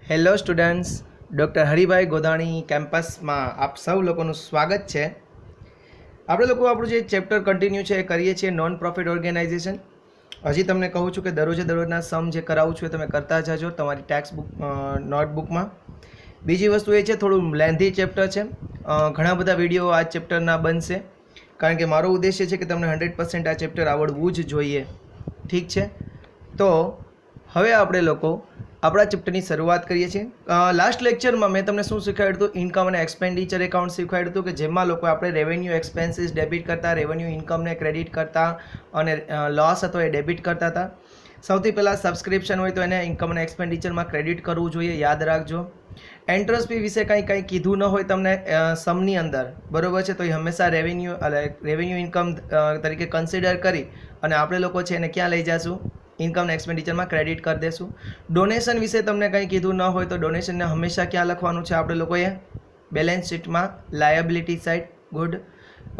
Hello students, doctor Haribhai Godhani કેમ્પસમાં આપ સૌ લોકોનું સ્વાગત છે। આપણે લોકો આપણું જે ચેપ્ટર કન્ટિન્યુ છે એ કરીએ છીએ નોન પ્રોફિટ ઓર્ગેનાઇઝેશન। હજી તમને કહું છું કે દરરોજના સમ જે કરાવું છું એ તમે કરતા જજો તમારી ટેક્સ્ટ બુક નોટબુકમાં। બીજી વસ્તુ એ છે થોડું લેન્ધી ચેપ્ટર છે, ઘણા બધા વિડીયો આ ચેપ્ટરના બનશે કારણ કે મારો ઉદ્દેશ્ય છે કે તમને 100% આ ચેપ્ટર આવડવું જ જોઈએ। ઠીક છે, તો હવે આપણે લોકો આપણા ચેપ્ટરની શરૂઆત કરીએ છીએ। લાસ્ટ લેક્ચરમાં મેં તમને શું શીખવાડ્યું હતું? ઇન્કમ અને એક્સપેન્ડિચર એકાઉન્ટ શીખવાડ્યું હતું કે જેમાં લોકો આપણે રેવન્યુ એક્સપેન્સીસ ડેબિટ કરતા, રેવન્યુ ઇન્કમને ક્રેડિટ કરતા અને લોસ હતો એ ડેબિટ કરતા હતા। સૌથી પહેલાં સબસ્ક્રિપ્શન હોય તો એને ઇન્કમ અને એક્સપેન્ડિચરમાં ક્રેડિટ કરવું જોઈએ, યાદ રાખજો। એન્ટ્રન્સ ફી વિશે કંઈ કીધું ન હોય તમને સમની અંદર, બરાબર છે, તો એ હંમેશા રેવન્યુ ઇન્કમ તરીકે કન્સિડર કરી અને આપણે લોકો છે એને ક્યાં લઈ જઈશું? ઇન્કમ એક્સપેન્ડિચરમાં ક્રેડિટ કરી દેશું। ડોનેશન વિશે તમને કંઈ કીધું ન હોય તો ડોનેશનને હંમેશા ક્યાં લખવાનું છે આપણે લોકોએ? બેલેન્સ શીટમાં, લાયબિલિટી સાઇડ। ગુડ।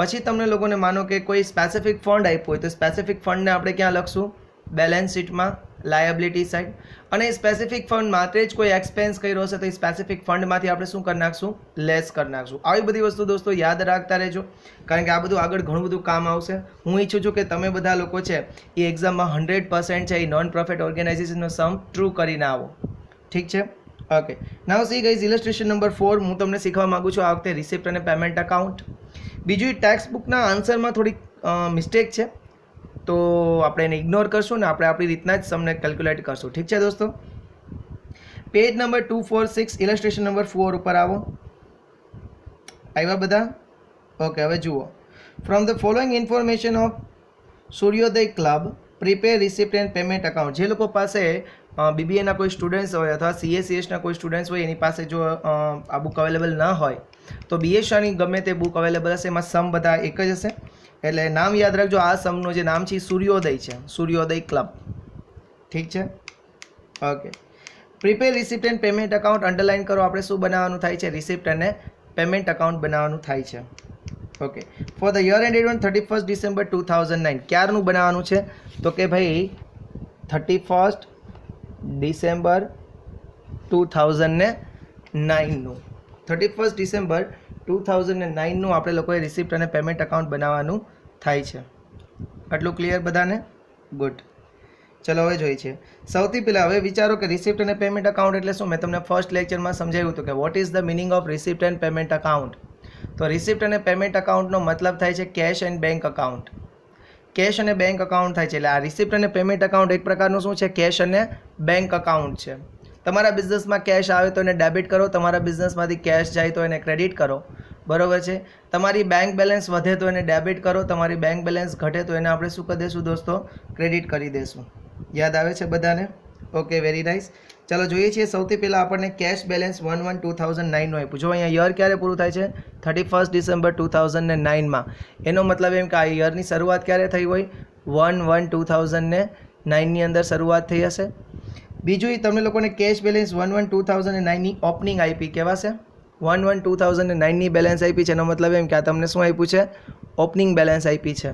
પછી તમને લોકોને માનો કે કોઈ સ્પેસિફિક ફંડ આપ્યું હોય તો સ્પેસિફિક ફંડને આપણે ક્યાં લખશું? બેલેન્સ શીટમાં, લાયબિલિટી સાઇડ। અને સ્પેસિફિક ફંડ માટે જ કોઈ એક્સપેન્સ કર્યો હશે તો એ સ્પેસિફિક ફંડમાંથી આપણે શું કરી નાખશું? લેસ કરી નાખશું। આવી બધી વસ્તુ દોસ્તો યાદ રાખતા રહેજો કારણ કે આ બધું આગળ ઘણું બધું કામ આવશે। હું ઈચ્છું છું કે તમે બધા લોકો છે એ એક્ઝામમાં 100% છે એ નોન પ્રોફિટ ઓર્ગેનાઇઝેશનનો સમ ટ્રુ કરીને આવો। ઠીક છે, ઓકે। નાઉ સી ગાઈઝ, ઇલસ્ટ્રેશન નંબર 4 હું તમને શીખવા માગું છું આ વખતે રિસિપ્ટ અને પેમેન્ટ એકાઉન્ટ। બીજું ટેક્સ્ટ બુકના આન્સરમાં થોડીક મિસ્ટેક છે તો આપણે એને ઇગ્નોર કરશું ને આપણે આપણી રીતના જ સમને કેલ્ક્યુલેટ કરશું। ઠીક છે દોસ્તો, પેજ નંબર 246 ઇલસ્ટ્રેશન નંબર 4 ઉપર આવો। આવ્યા બધા? ઓકે, હવે જુઓ। From the following information of Suryoday Club prepare receipt and payment account. જે લોકો પાસે બીબીએના કોઈ સ્ટુડન્ટ્સ હોય અથવા સીએસીએસના કોઈ સ્ટુડન્ટ્સ હોય એની પાસે જો આ બુક અવેલેબલ ન હોય તો બીએસઆની ગમે તે બુક અવેલેબલ હશે, એમાં સમ બધા એક જ હશે। એટલે નામ યાદ રાખજો, આ સમનું જે નામ છે સૂર્યોદય છે, સૂર્યોદય ક્લબ। ઠીક છે, okay. Prepare receipt and payment account underline કરો। આપણે શું બનાવવાનું થાય છે? રિસિપ્ટ અને પેમેન્ટ એકાઉન્ટ બનાવવાનું થાય છે। Okay, for the year ended on 31 December 2009। ક્યારનું બનાવવાનું છે? તો કે ભાઈ 31 ડિસેમ્બર 2009નું 31 ડિસેમ્બર 2009નું આપણે લોકોએ રિસિપ્ટ અને પેમેન્ટ એકાઉન્ટ બનાવવાનું થાય છે। આટલું ક્લિયર બધાને? ગુડ। ચલો હવે જોઈએ છે। સૌથી પહેલાં હવે વિચારો કે રિસિપ્ટ અને પેમેન્ટ એકાઉન્ટ એટલે શું? મેં તમને ફર્સ્ટ લેક્ચરમાં સમજાવ્યું હતું કે what is the meaning of receipt and payment account. તો રિસિપ્ટ અને પેમેન્ટ એકાઉન્ટનો મતલબ થાય છે cash and bank account. Cash અને બેંક એકાઉન્ટ થાય છે એટલે આ રિસિપ્ટ અને પેમેન્ટ એકાઉન્ટ એક પ્રકારનું શું છે? કેશ અને બેંક એકાઉન્ટ છે। તમારા બિઝનેસમાં કેશ આવે તો એને ડેબિટ કરો, તમારા બિઝનેસમાંથી કેશ જાય તો એને ક્રેડિટ કરો, બરાબર છે। તમારી બેંક બેલેન્સ વધે તો એને ડેબિટ કરો, તમારી બેંક બેલેન્સ ઘટે તો એને આપણે શું કરી દઈશું દોસ્તો? ક્રેડિટ કરી દઈશું। યાદ આવે છે બધાને? Okay, very nice. ચાલો જોઈએ છીએ। સૌથી પહેલાં આપણને કેશ બેલેન્સ 1/1/2009નું આપ્યું। જો અહીંયા યર ક્યારે પૂરું થાય છે? 31 ડિસેમ્બર 2009માં। એનો મતલબ એમ કે આ યરની શરૂઆત ક્યારે થઈ હોય? 1/1/2009ની અંદર શરૂઆત થઈ હશે। બીજું એ તમને લોકોને કેશ બેલેન્સ 1/1/2009ની ઓપનિંગ આપી, કેવા છે? 1/1/2009ની બેલેન્સ આપી છે, એનો મતલબ એમ કે આ તમને શું આપ્યું છે? ઓપનિંગ બેલેન્સ આપી છે।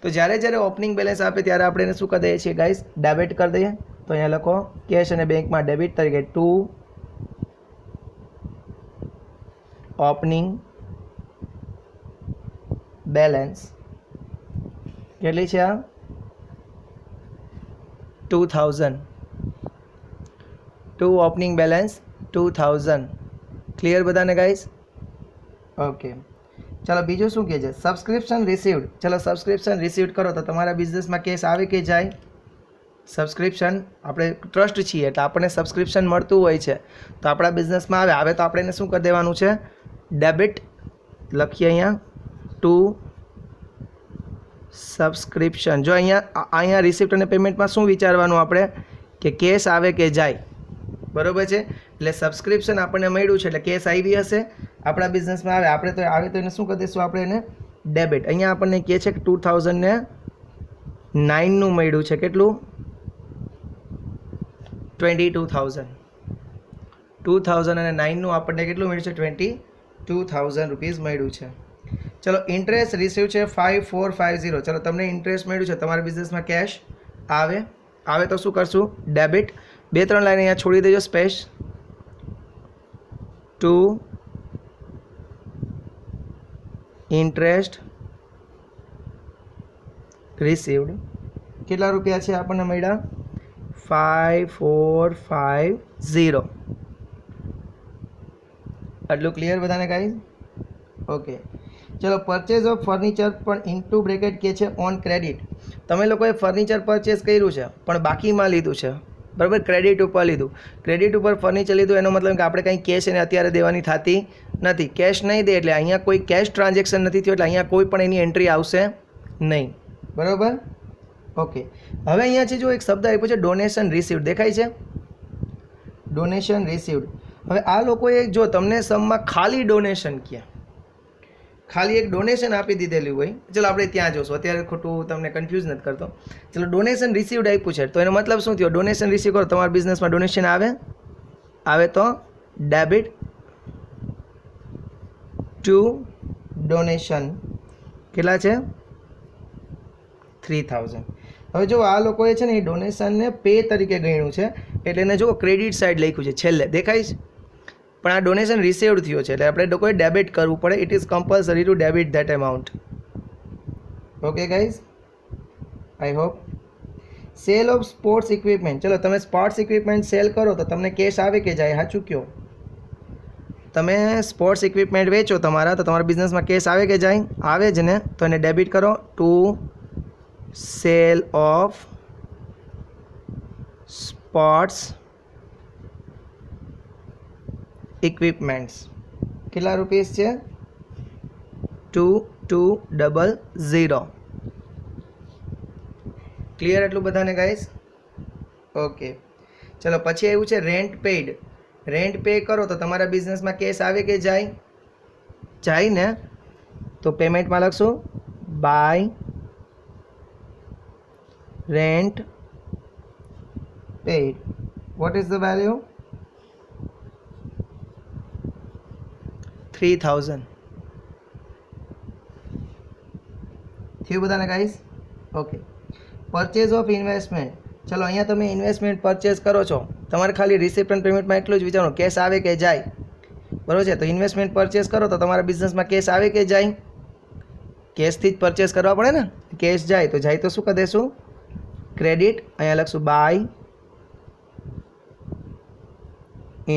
તો જ્યારે ઓપનિંગ બેલેન્સ આપે ત્યારે આપણે એને શું કરી દઈએ છીએ ગાઈસ? ડેબિટ કરી દઈએ। તો અહીંયા લખો કેશ અને બેંકમાં ડેબિટ તરીકે ટુ ઓપનિંગ બેલેન્સ કેટલી છે? આ 2000 ટુ ઓપનિંગ બેલેન્સ 2000। ક્લિયર બધાને ગાઈસ? ઓકે, ચાલો બીજું શું કહે છે? Subscription received. ચાલો સબસ્ક્રિપ્શન રિસીવ્ડ કરો તો તમારા બિઝનેસમાં કેશ આવે કે જાય? સબસ્ક્રિપ્શન, આપણે ટ્રસ્ટ છીએ એટલે આપણને સબસ્ક્રિપ્શન મળતું હોય છે તો આપણા બિઝનેસમાં આવે તો આપણે એને શું કરી દેવાનું છે? ડેબિટ લખીએ અહીંયા ટુ સબસ્ક્રિપ્શન। જો અહીંયા રિસિપ્ટ અને પેમેન્ટમાં શું વિચારવાનું આપણે કે કેશ આવે કે જાય, બરાબર છે। એટલે સબસ્ક્રિપ્શન આપણને મળ્યું છે એટલે કેશ આવી હશે આપણા બિઝનેસમાં આવે તો એને શું કરી દઈશું? આપણે એને ડેબિટ। અહીંયા આપણને કહે છે કે 2009નું મળ્યું છે, કેટલું? 22,000। 2009નું આપણને કેટલું મળ્યું છે? 22,000 રૂપીઝ મળ્યું છે। ચલો ઇન્ટરેસ્ટ રિસીવ છે 5450। ચલો તમને ઇન્ટરેસ્ટ મળ્યું છે, તમારા બિઝનેસમાં કેશ આવે તો શું કરશું? ડેબિટ। 2-3 લાઈન અહીંયા છોડી દેજો સ્પેસ। ટુ ઇન્ટરેસ્ટ રિસીવડ કેટલા રૂપિયા છે આપણને મળ્યા 5450. આટલું ક્લિયર બધાને ગાઈઝ? ઓકે ચલો પરચેઝ ઓફ ફર્નિચર પણ ઇન્ટુ બ્રેકેટ કે છે ઓન ક્રેડિટ. તમે લોકોએ ફર્નિચર પરચેસ કર્યું છે પણ બાકીમાં લીધું છે, બરાબર, ક્રેડિટ ઉપર લીધું. ક્રેડિટ ઉપર ફર્નિચર લીધું એનો મતલબ કે આપણે કંઈ કેશ એને અત્યારે દેવાની થતી નથી. કેશ નહીં દે એટલે અહીંયા કોઈ કેશ ટ્રાન્ઝેક્શન નથી થયું, એટલે અહીંયા કોઈ પણ એની એન્ટ્રી આવશે નહીં, બરાબર. ઓકે હવે અહીંયા છે જો એક શબ્દ આપ્યો છે ડોનેશન રિસીવ્ડ, દેખાય છે ડોનેશન રિસીવ્ડ. હવે આ લોકોએ જો તમને સમમાં ખાલી ડોનેશન કહે, ખાલી એક ડોનેશન આપી દીધેલું હોય, ચલો આપણે ત્યાં જોશું, અત્યારે ખોટું તમને કન્ફ્યુઝ નથી કરતો. ચલો ડોનેશન રિસીવ્ડ આપ્યું છે તો એનો મતલબ શું થયો? ડોનેશન રિસીવ કરો, તમારા બિઝનેસમાં ડોનેશન આવે તો ડેબિટ ટુ ડોનેશન કેટલા છે 3000. હવે જો આ લોકોએ છે ને એ ડોનેશનને પે તરીકે ગણ્યું છે એટલે એને જો ક્રેડિટ સાઇડ લખ્યું છે છેલ્લે, દેખાય છે? પણ આ ડોનેશન રિસીવ્ડ થયો છે એટલે આપણે લોકોએ ડેબિટ કરવું પડે. It is compulsory to debit that amount. Okay guys, I hope. Sale of sports equipment, ચલો તમે સ્પોર્ટ્સ ઇક્વિપમેન્ટ સેલ કરો તો તમને કેશ આવે કે જાય? સાચું કહો, તમે સ્પોર્ટ્સ ઇક્વિપમેન્ટ વેચો તમારા તો તમારા બિઝનેસમાં કેશ આવે કે જાય? આવે જ ને. તો એને ડેબિટ કરો to sale of sports equipments. કેટલા રૂપીસ છે? 2200. ક્લિયર એટલું બધાને ગાઈસ? ઓકે ચલો પછી આવ્યું છે રેન્ટ પેઇડ. રેન્ટ પે કરો તો તમારા બિઝનેસમાં કેશ આવે કે જાય? જાય ને. તો પેમેન્ટમાં લખશું by rent paid. What is the value? 3000. થયું બધાને guys? Okay purchase of investment. ચલો અહીંયા તમે ઇન્વેસ્ટમેન્ટ પરચેસ કરો છો, તમારે ખાલી રિસિપ્ટ અને પેમેન્ટમાં એટલું જ વિચારવાનું કેશ આવે કે જાય, બરાબર છે? તો ઇન્વેસ્ટમેન્ટ પરચેસ કરો તો તમારા બિઝનેસમાં કેશ આવે કે જાય? કેશથી જ પરચેસ કરવા પડે ને. કેશ જાય તો શું કરી દેશું? ક્રેડિટ. અહીંયા લખશું બાય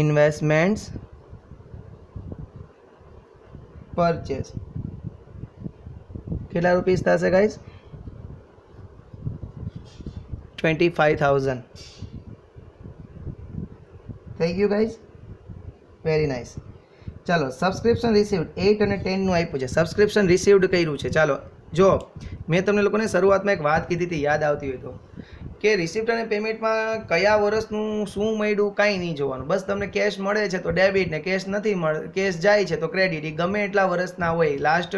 ઇન્વેસ્ટમેન્ટ્સ પરચેસ. કેટલા રૂપીસ થશે ગાઈસ? 25,000. થઈ ગયું ગાઈસ? Very nice. ચાલો સબસ્ક્રિપ્શન રિસીવ્ડ 8 અને 10 નું આપ્યું છે. સબસ્ક્રિપ્શન રિસીવ્ડ કર્યું છે. ચાલો જો મેં તમને લોકોને શરૂઆતમાં એક વાત કીધી હતી, યાદ આવતી હોય તો, કે રિસિપ્ટ અને પેમેન્ટમાં કયા વર્ષનું શું મળ્યું કાંઈ નહીં જોવાનું. બસ તમને કેશ મળે છે તો ડેબિટ, ને કેશ નથી મળે, કેશ જાય છે તો ક્રેડિટ. એ ગમે એટલા વર્ષના હોય, લાસ્ટ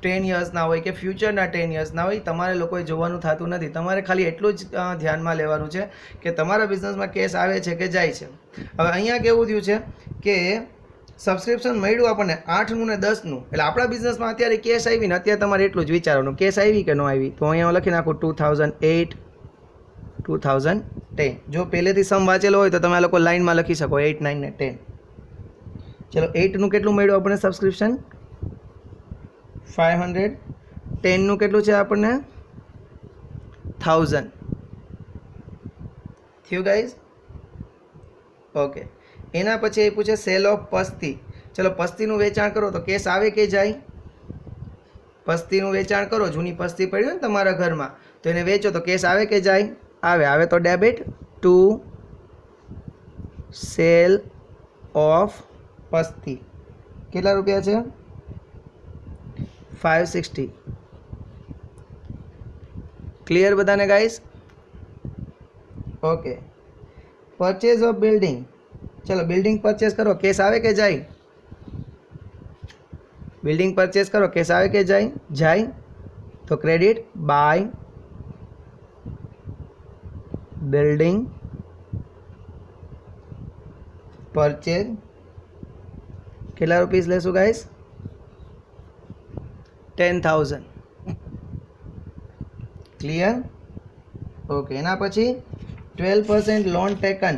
10 યર્સના હોય કે ફ્યુચરના 10 યર્સના હોય, તમારે લોકોએ જોવાનું થતું નથી. તમારે ખાલી એટલું જ ધ્યાનમાં લેવાનું છે કે તમારા બિઝનેસમાં કેશ આવે છે કે જાય છે. હવે અહીંયા કેવું થયું છે કે સબસ્ક્રિપ્શન મળ્યું આપણને 8નું ને 10નું, એટલે આપણા બિઝનેસમાં અત્યારે કેશ આવી ને અત્યારે તમારે એટલું જ વિચારવાનું કેશ આવી કે ન આવી. તો અહીંયા લખી નાખું 2008 2010. જો પહેલેથી સમ વાંચેલો હોય તો તમે આ લોકો લાઇનમાં લખી શકો 8, 9 ને 10. ચલો 8નું કેટલું મળ્યું આપણને સબસ્ક્રિપ્શન? 500. 10નું કેટલું છે આપણને? 1000. થયું ગાઈઝ? ઓકે એના પછી આપ્યું છે સેલ ઓફ પસ્તી. ચલો પસ્તીનું વેચાણ કરો તો કેશ આવે કે જાય? પસ્તીનું વેચાણ કરો, જૂની પસ્તી પડી હોય ને તમારા ઘરમાં તો એને વેચો તો કેશ આવે કે જાય? આવે તો ડેબિટ ટુ સેલ ઓફ પસ્તી. કેટલા રૂપિયા છે? 560. ક્લિયર બધાને guys? Okay purchase of building. ચલો બિલ્ડિંગ પરચેસ કરો, કેશ આવે કે જાય? બિલ્ડિંગ પરચેસ કરો, કેશ આવે કે જાય? જાય. તો ક્રેડિટ બાય બિલ્ડિંગ પરચેઝ. કેટલા રૂપીસ લેશું ગાઈસ? 10,000. ક્લિયર? ઓકે એના પછી 12% લોન ટેકન.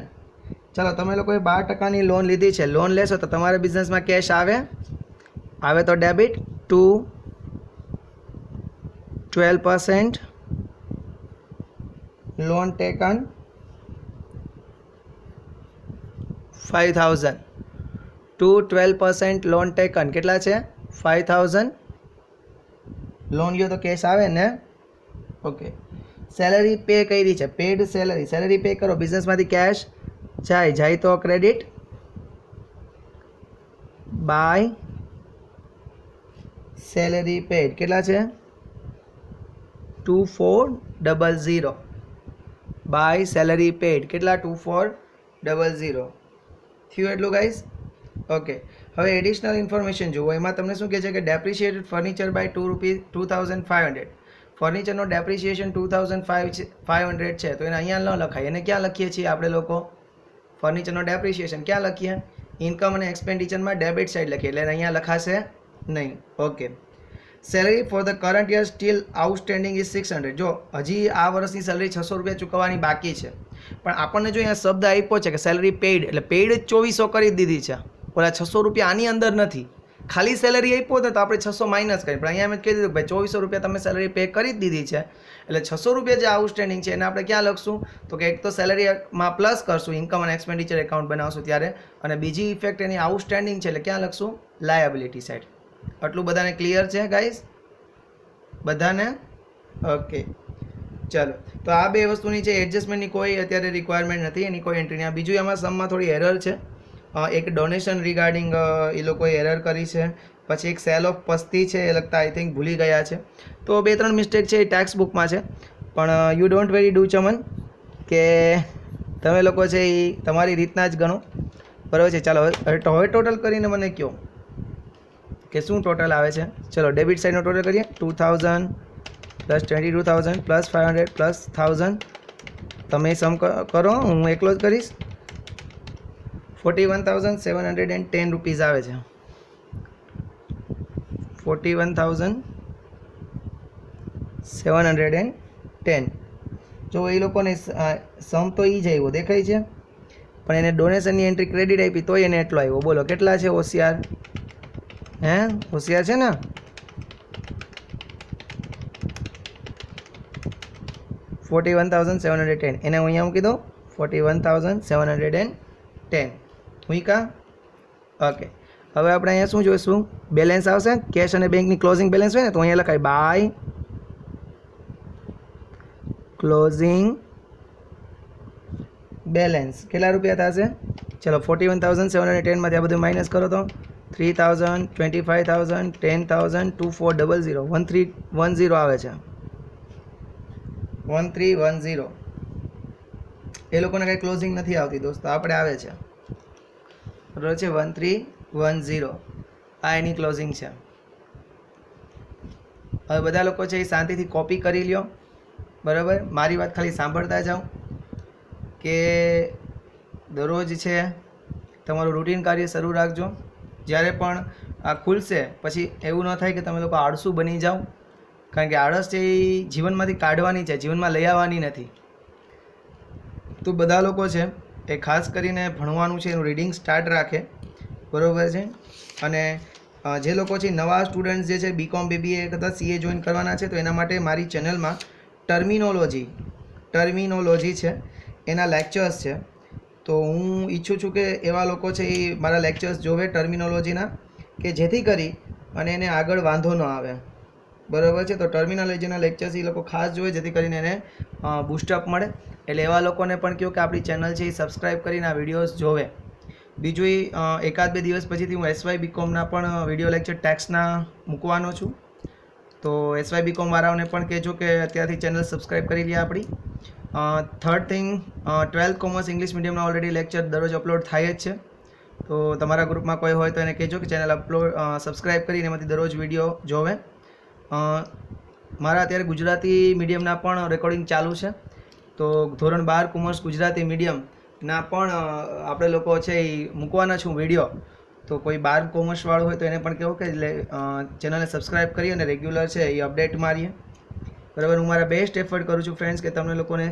ચાલો તમે લોકોએ 12% લોન લીધી છે, લોન લેશો તો તમારા બિઝનેસમાં કેશ આવે તો debit to 12% loan taken 5000 to 12% loan taken કેટલા છે 5000 લોન લ્યો તો કેશ આવે ને. ઓકે, સેલરી પે કરી છે, પેડ સેલરી પે કરો, બિઝનેસમાંથી કેશ જાય તો ક્રેડિટ બાય સેલરી પેડ કેટલા છે 2400 બાય સેલરી પેડ કેટલા 2400 થયું એટલું ગાઈઝ. ઓકે, હવે એડિશનલ ઇન્ફોર્મેશન જુઓ. એમાં તમને શું કહે છે કે ડેપ્રિશિએટેડ ફર્નિચર બાય ₹2500. ફર્નિચરનો ડેપ્રિશિએશન 2500 છે, તો એને અહીંયા ન લખાય. એને ક્યાં લખીએ છીએ આપણે લોકો? ફર્નિચરનો ડેપ્રિશિએશન ક્યાં લખીએ? ઇન્કમ અને એક્સપેન્ડિચરમાં ડેબિટ સાઇડ લખીએ, એટલે અહીંયા લખાશે નહીં. Okay, salary for the current year steel outstanding is 600. જો હજી આ વર્ષની સેલરી 600 રૂપિયા ચૂકવવાની બાકી છે, પણ આપણને જો અહીંયા શબ્દ આપ્યો છે કે સેલરી પેઇડ, એટલે પેઇડ જ 2400 કરી દીધી છે. ઓલા 600 રૂપિયા આની અંદર નથી, ખાલી સેલરી આપ્યો હતો તો આપણે 600 માઇનસ કરી, પણ અહીંયા એમ કહી દીધું કે ભાઈ 2400 રૂપિયા તમે સેલરી પે કરી જ દીધી છે, એટલે 600 રૂપિયા જે આઉટસ્ટેન્ડિંગ છે એને આપણે ક્યાં લખશું? તો કે એક તો સેલરીમાં પ્લસ કરશું, ઇન્કમ અને એક્સપેન્ડિચર એકાઉન્ટ બનાવશું ત્યારે, અને બીજી ઇફેક્ટ એની આઉટસ્ટેન્ડિંગ છે એટલે ક્યાં લખશું? Liability side. આટલું બધાને ક્લિયર છે ગાઈઝ? બધાને? ઓકે, ચાલો. તો આ બે વસ્તુની છે, એડજસ્ટમેન્ટની કોઈ અત્યારે રિક્વાયરમેન્ટ નથી, એની કોઈ એન્ટ્રી નહીં. બીજું એમાં સમમાં થોડી એરર છે. એક ડોનેશન રિગાર્ડિંગ એ લોકોએ એરર કરી છે, પછી એક સેલ ઓફ પસ્તી છે એ લગતા આઈ થિંક ભૂલી ગયા છે. તો 2-3 મિસ્ટેક છે એ ટેક્સ બુકમાં છે, પણ you don't very do Chaman, કે તમે લોકો છે એ તમારી રીતના જ ગણો, બરાબર છે. ચાલો હવે ટોટલ કરીને મને કહો કે શું ટોટલ આવે છે. ચલો ડેબિટ સાઇડનો ટોટલ કરીએ. 2000 પ્લસ 22,000 પ્લસ 500 પ્લસ 1000. તમે સમ કરો, હું એકલો જ કરીશ. 41,710 રૂપીઝ આવે છે. 41,710. જો એ લોકોને સમ તો એ જ આવ્યો દેખાય છે, પણ એને ડોનેશનની એન્ટ્રી ક્રેડિટ આપી તોય એને એટલો આવ્યો. બોલો કેટલા છે હોશિયાર? હોશિયાર છે ને? 41,710. એને હું અહીંયા મૂકી દઉં 41,710 મૂકા. ઓકે, હવે આપણે અહીંયા શું જોઈશું? બેલેન્સ આવશે, કેશ અને બેંકની ક્લોઝિંગ બેલેન્સ હોય ને, તો અહીંયા લખાય બાય ક્લોઝિંગ બેલેન્સ. કેટલા રૂપિયા થશે? ચલો 41,710 માંથી આ બધું માઇનસ કરો તો 3,000, 25,000, 10,000, 2400, 1310 આવે છે. 1310. એ લોકોને કંઈ ક્લોઝિંગ નથી આવતી દોસ્તો, આપણે આવે છે, બરાબર છે. 1310 આ એની ક્લોઝિંગ છે. હવે બધા લોકો છે એ શાંતિથી કોપી કરી લ્યો, બરાબર. મારી વાત ખાલી સાંભળતા જાઓ કે દરરોજ છે તમારું રૂટીન કાર્ય શરૂ રાખજો. જ્યારે પણ આ ખુલશે પછી એવું ન થાય કે તમે લોકો આળસુ બની જાઓ, કારણ કે આળસ છે એ જીવનમાંથી કાઢવાની છે, જીવનમાં લઈ આવવાની નથી. તો બધા લોકો છે એ ખાસ કરીને ભણવાનું છે એનું રીડિંગ સ્ટાર્ટ રાખે, બરાબર છે. અને જે લોકો છે નવા સ્ટુડન્ટ્સ જે છે BCom BBA કરતાં CA જોઈન કરવાના છે, તો એના માટે મારી ચેનલમાં ટર્મિનોલોજી છે એના લેક્ચર્સ છે. તો હું ઈચ્છું છું કે એવા લોકો છે એ મારા લેક્ચર્સ જોવે ટર્મિનોલોજીના, કે જેથી કરી અને એને આગળ વાંધો ન આવે, બરાબર છે. તો ટર્મિનોલોજીના લેક્ચર્સ એ લોકો ખાસ જોવે, જેથી કરીને એને બૂસ્ટઅપ મળે. એટલે એવા લોકોને પણ કહો કે આપણી ચેનલ છે એ સબસ્ક્રાઈબ કરીને આ વિડીયોઝ જોવે. બીજું એકાદ બે દિવસ પછીથી હું SY BComના પણ વિડીયો લેક્ચર ટેક્સના મૂકવાનો છું, તો SY BCom વાળાઓને પણ કહેજો કે અત્યારથી ચેનલ સબસ્ક્રાઈબ કરી લે આપણી. Third thing, 12th commerce English મીડિયમના ઓલરેડી લેક્ચર દરરોજ અપલોડ થાય જ છે, તો તમારા ગ્રુપમાં કોઈ હોય તો એને કહેજો કે ચેનલ સબસ્ક્રાઈબ કરીને એમાંથી દરરોજ વિડીયો જોવે. મારા અત્યારે ગુજરાતી મીડિયમના પણ રેકોર્ડિંગ ચાલુ છે, તો ધોરણ 12 કોમર્સ ગુજરાતી મીડિયમના પણ આપણે લોકો છે એ મૂકવાના છું વિડીયો. તો કોઈ 12 કોમર્સવાળું હોય તો એને પણ કહો કે ચેનલને સબસ્ક્રાઈબ કરી અને રેગ્યુલર છે એ અપડેટ મારીએ, બરાબર. હું મારા બેસ્ટ એફર્ટ કરું છું ફ્રેન્ડ્સ કે તમને લોકોને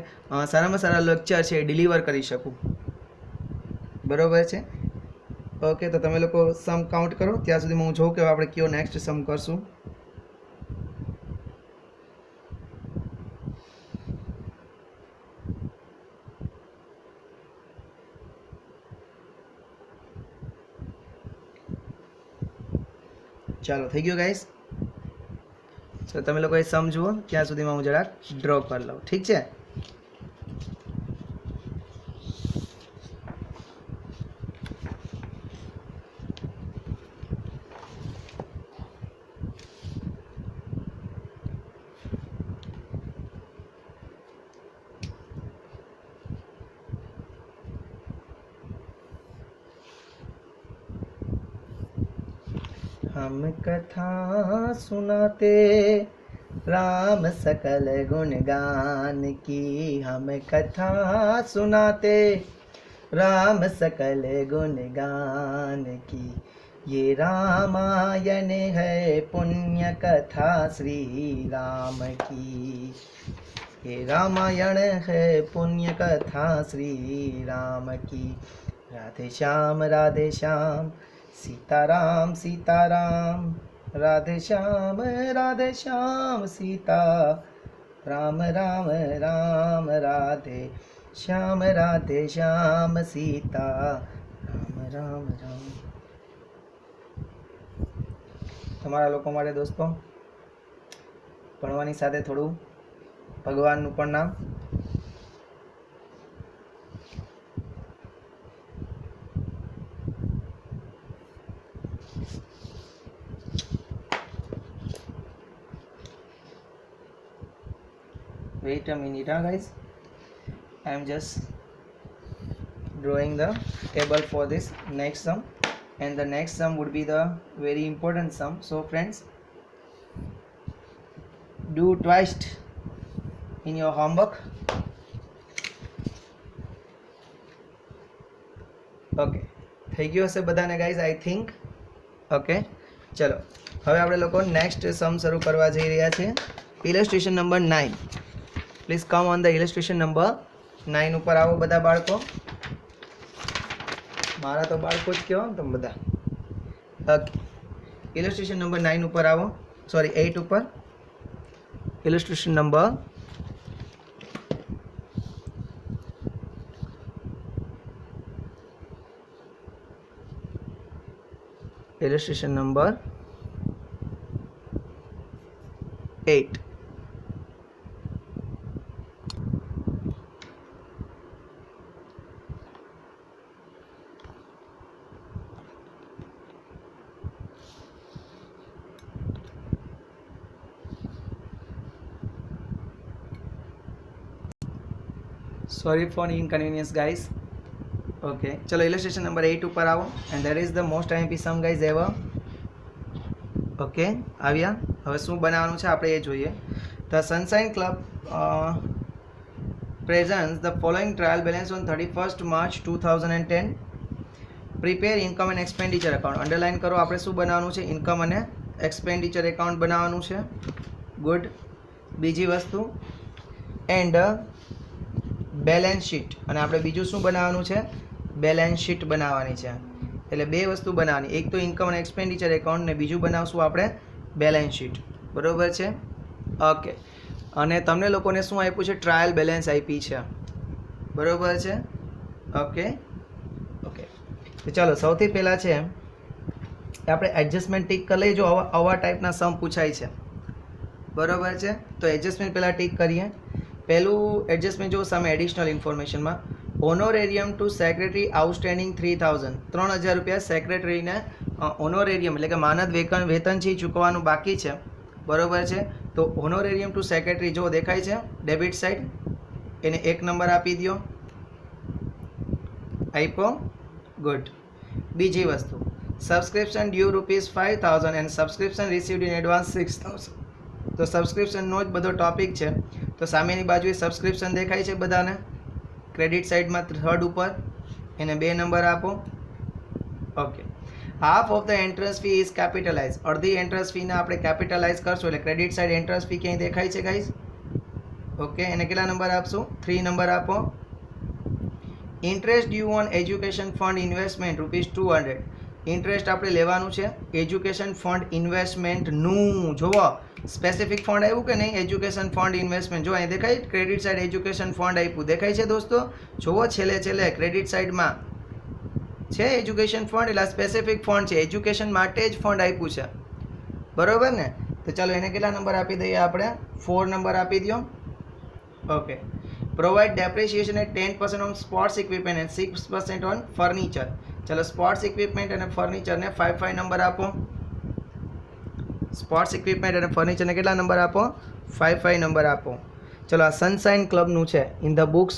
સારામાં સારા લેક્ચર છે એ ડિલિવર કરી શકું. બરાબર છે. ઓકે, તો તમે લોકો સમ કાઉન્ટ કરો ત્યાં સુધીમાં હું જોઉં કે આપણે કયો નેક્સ્ટ સમ કરશું. ચાલો થઈ ગયું ગાઈસ. તો તમે લોકો એ સમ જુઓ ત્યાં સુધીમાં હું જરાક ડ્રો કરી લઉં. ઠીક છે. हम कथा सुनाते राम सकल गुणगान की, हम कथा सुनाते राम सकल गुणगान की, ये रामायण है पुण्य कथा श्री राम की, ये रामायण है पुण्य कथा श्री राम की. राधे श्याम सीताराम सीताराम, राधे श्याम सीता राम राम राम, राधे श्याम सीता राम राम राम. તમારા લોકો માટે દોસ્તો ભણવાની સાથે થોડું ભગવાનનું પણ નામ. Wait a minute, guys. I am just drawing the table for this next sum, and the next sum would be the very important sum. So friends, do twice in your homework. Okay, થઈ ગયું હશે બધાને guys, I think. Okay, ચલો હવે આપણે લોકો next સમ શરૂ કરવા જઈ રહ્યા છીએ. Illustration number 9. Please come on the illustration number 9 ઉપર આવો બધા બાળકો. મારા તો બાળકો જ કહેવાય ને તમે બધા. ઓકે, ઇલસ્ટ્રેશન નંબર 9 ઉપર આવો, સોરી 8 ઉપર. Illustration number illustration number 8. Sorry for inconvenience guys. Okay, ચલો ઇલસ્ટ્રેશન નંબર 8 ઉપર આવો, and that is the most IMP sum guys ever. Okay, આવ્યા. હવે શું બનાવવાનું છે આપણે એ જોઈએ. The Sunshine Club presents the following trial balance on 31st March 2010. Prepare income and expenditure account. Underline કરો, આપણે શું બનાવવાનું છે? ઇન્કમ અને એક્સપેન્ડિચર એકાઉન્ટ બનાવવાનું છે. ગુડ. બીજી વસ્તુ એન્ડ બેલેન્સ શીટ, અને આપણે બીજું શું બનાવવાનું છે? બેલેન્સ શીટ બનાવવાની છે. એટલે બે વસ્તુ બનાવવાની, એક તો ઇન્કમ અને એક્સપેન્ડિચર એકાઉન્ટ, ને બીજું બનાવશું આપણે બેલેન્સ શીટ. બરાબર છે. ઓકે, અને તમને લોકોને શું આપ્યું છે? ટ્રાયલ બેલેન્સ આપી છે. બરાબર છે. ઓકે ઓકે, તો ચાલો સૌથી પહેલાં છે આપણે એડજસ્ટમેન્ટ ટીક કરી લઈએ. જો આવા ટાઈપના સમ પૂછાય છે, બરાબર છે, તો એડજસ્ટમેન્ટ પહેલાં ટીક કરીએ. પહેલું એડજસ્ટમેન્ટ જો સામે એડિશનલ ઇન્ફોર્મેશનમાં ઓનોરેરિયમ ટુ સેક્રેટરી આઉટસ્ટેન્ડિંગ 3000. 3000 રૂપિયા સેક્રેટરીને ઓનોરેરિયમ એટલે કે માનદ વેતન છે ચૂકવવાનું બાકી છે. બરાબર છે. તો ઓનોરેરિયમ ટુ સેક્રેટરી જો દેખાય છે ડેબિટ સાઇડ, એને 1 નંબર આપી દો. આપ્યો. ગુડ. બીજી વસ્તુ, subscription due ₹5000 and subscription received in advance 6000. તો સબસ્ક્રિપ્શનનો જ બધો ટોપિક છે. તો સામેની બાજુએ સબસ્ક્રિપ્શન દેખાય છે બધાને, ક્રેડિટ સાઇડમાં 3rd ઉપર, એને 2 નંબર આપો. Okay, half of the entrance fee is capitalise. અડધી એન્ટ્રન્સ ફીને આપણે કેપિટલાઇઝ કરશું એટલે ક્રેડિટ સાઇડ એન્ટ્રન્સ ફી ક્યાંય દેખાય છે ગાઈઝ? ઓકે, એને કેટલા નંબર આપશું? 3 નંબર આપો. Interest due on education fund investment ₹200. Interest આપણે લેવાનું છે એજ્યુકેશન ફંડ ઇન્વેસ્ટમેન્ટનું. જુઓ સ્પેસિફિક ફંડ આવ્યું કે નહીં, એજ્યુકેશન ફંડ ઇન્વેસ્ટમેન્ટ. જો અહીં દેખાય ક્રેડિટ સાઇડ એજ્યુકેશન ફંડ આપ્યું, દેખાય છે દોસ્તો? જુઓ છેલ્લે ક્રેડિટ સાઇડમાં છે એજ્યુકેશન ફંડ, એટલે સ્પેસિફિક ફંડ છે, એજ્યુકેશન માટે જ ફંડ આપ્યું છે, બરોબર ને? તો ચાલો એને કેટલા નંબર આપી દઈએ આપણે? 4 નંબર આપી દો. Okay. Provide depreciation at 10% on sports equipment and 6% on furniture. ચલો સ્પોર્ટ્સ ઇક્વિપમેન્ટ અને ફર્નિચરને 5 નંબર આપો. સ્પોર્ટ્સ ઇક્વિપમેન્ટ અને ફર્નિચરને કેટલા નંબર આપો? 5 નંબર આપો. ચલો આ સનશાઇન ક્લબનું છે. In the books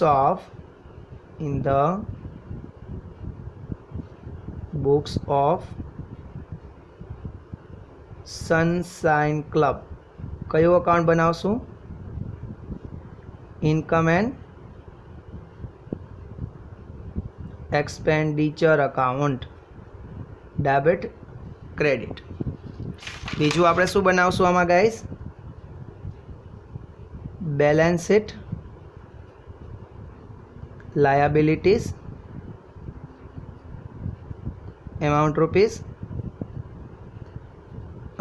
of sunshine club કયો અકાઉન્ટ બનાવશું? Income and expenditure account, debit credit. બીજું આપણે શું બનાવશું આમાં guys? Balance sheet, liabilities, amount rupees,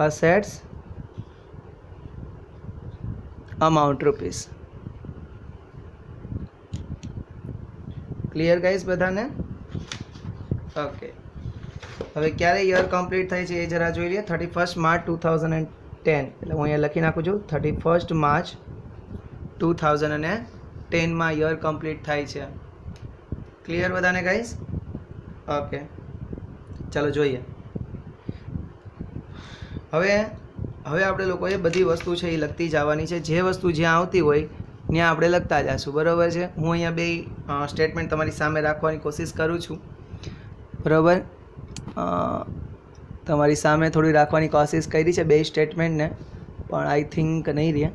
assets, amount rupees. Clear guys બધાને? ઓકે. હવે ક્યારે યર કમ્પ્લીટ થાય છે એ જરા જોઈ લઈએ. 31 માર્ચ 2010. એટલે હું અહીંયા લખી નાખું છું 31 માર્ચ 2010 યર કમ્પ્લીટ થાય છે. ક્લિયર બધાને ગાઈસ? ઓકે ચાલો જોઈએ. હવે આપણે લોકોએ બધી વસ્તુ છે એ લખતી જવાની છે. જે વસ્તુ જ્યાં આવતી હોય ત્યાં આપણે લખતા જઈશું, બરાબર છે? હું અહીંયા બે સ્ટેટમેન્ટ તમારી સામે રાખવાની કોશિશ કરું છું, બરાબર? તમારી સામે થોડી રાખવાની કોશિશ કરી છે બે સ્ટેટમેન્ટને, પણ આઈ થિંક નહીં રહે.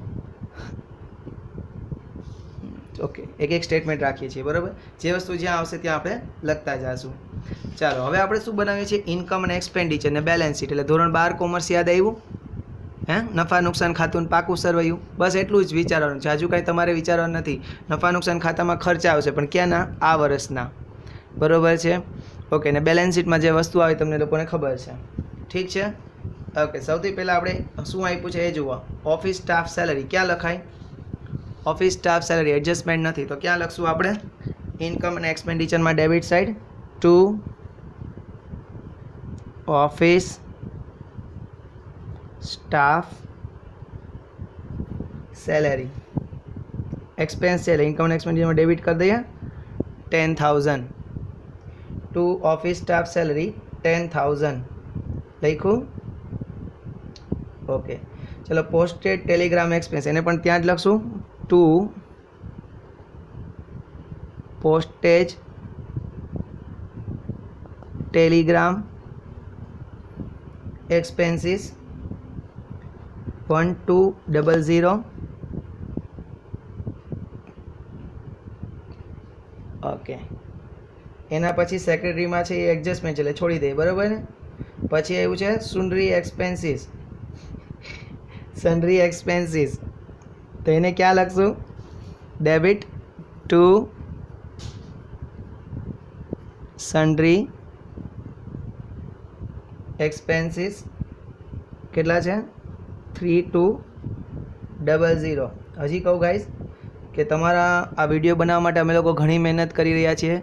ઓકે, એક સ્ટેટમેન્ટ રાખીએ છીએ, બરાબર? જે વસ્તુ જ્યાં આવશે ત્યાં આપણે લખતા જઈશું. ચાલો હવે આપણે શું બનાવીએ છીએ? ઇન્કમ અને એક્સપેન્ડિચર ને બેલેન્સ શીટ. એટલે ધોરણ 12 કોમર્સ યાદ આવ્યું? નફા નુકસાન ખાતું પાકું સરવૈયું, બસ એટલું જ વિચારવાનું છે. હજુ કાંઈ તમારે વિચારવાનું નથી. નફા નુકસાન ખાતામાં ખર્ચા આવશે, પણ ક્યાંના? આ વર્ષના, બરાબર છે? ઓકે. ને બેલેન્સ શીટમાં જે વસ્તુ આવે તમને લોકોને ખબર છે, ઠીક છે? ઓકે. સૌથી પહેલાં આપણે શું આપ્યું છે એ જુઓ. ઓફિસ સ્ટાફ સેલરી ક્યાં લખાય? ઓફિસ સ્ટાફ સેલરી એડજસ્ટમેન્ટ નથી તો ક્યાં લખશું આપણે? ઇન્કમ અને એક્સપેન્ડિચરમાં debit side to office staff salary. Expense છે એટલે ઇન્કમ અને એક્સપેન્ડિચરમાં ડેબિટ કરી દઈએ 10,000 ટુ ઓફિસ સ્ટાફ સેલરી 10,000 લખ્યું. ઓકે. ચલો પોસ્ટેડ ટેલિગ્રામ એક્સપેન્સ એને પણ ત્યાં જ લખશું to postage telegram expenses 1200. Okay. એના પછી સેક્રેટરીમાં છે એ એડજસ્ટમેન્ટ છે એટલે છોડી દઈએ, બરાબર ને? પછી આવ્યું છે સન્ડ્રી એક્સપેન્સીસ. સન્ડ્રી એક્સપેન્સીસ તો એને ક્યાં લખશું? Debit to sundry expenses. કેટલા છે? 3200. હજી કહું ગાઈસ કે તમારા આ વિડીયો બનાવવા માટે અમે લોકો ઘણી મહેનત કરી રહ્યા છીએ.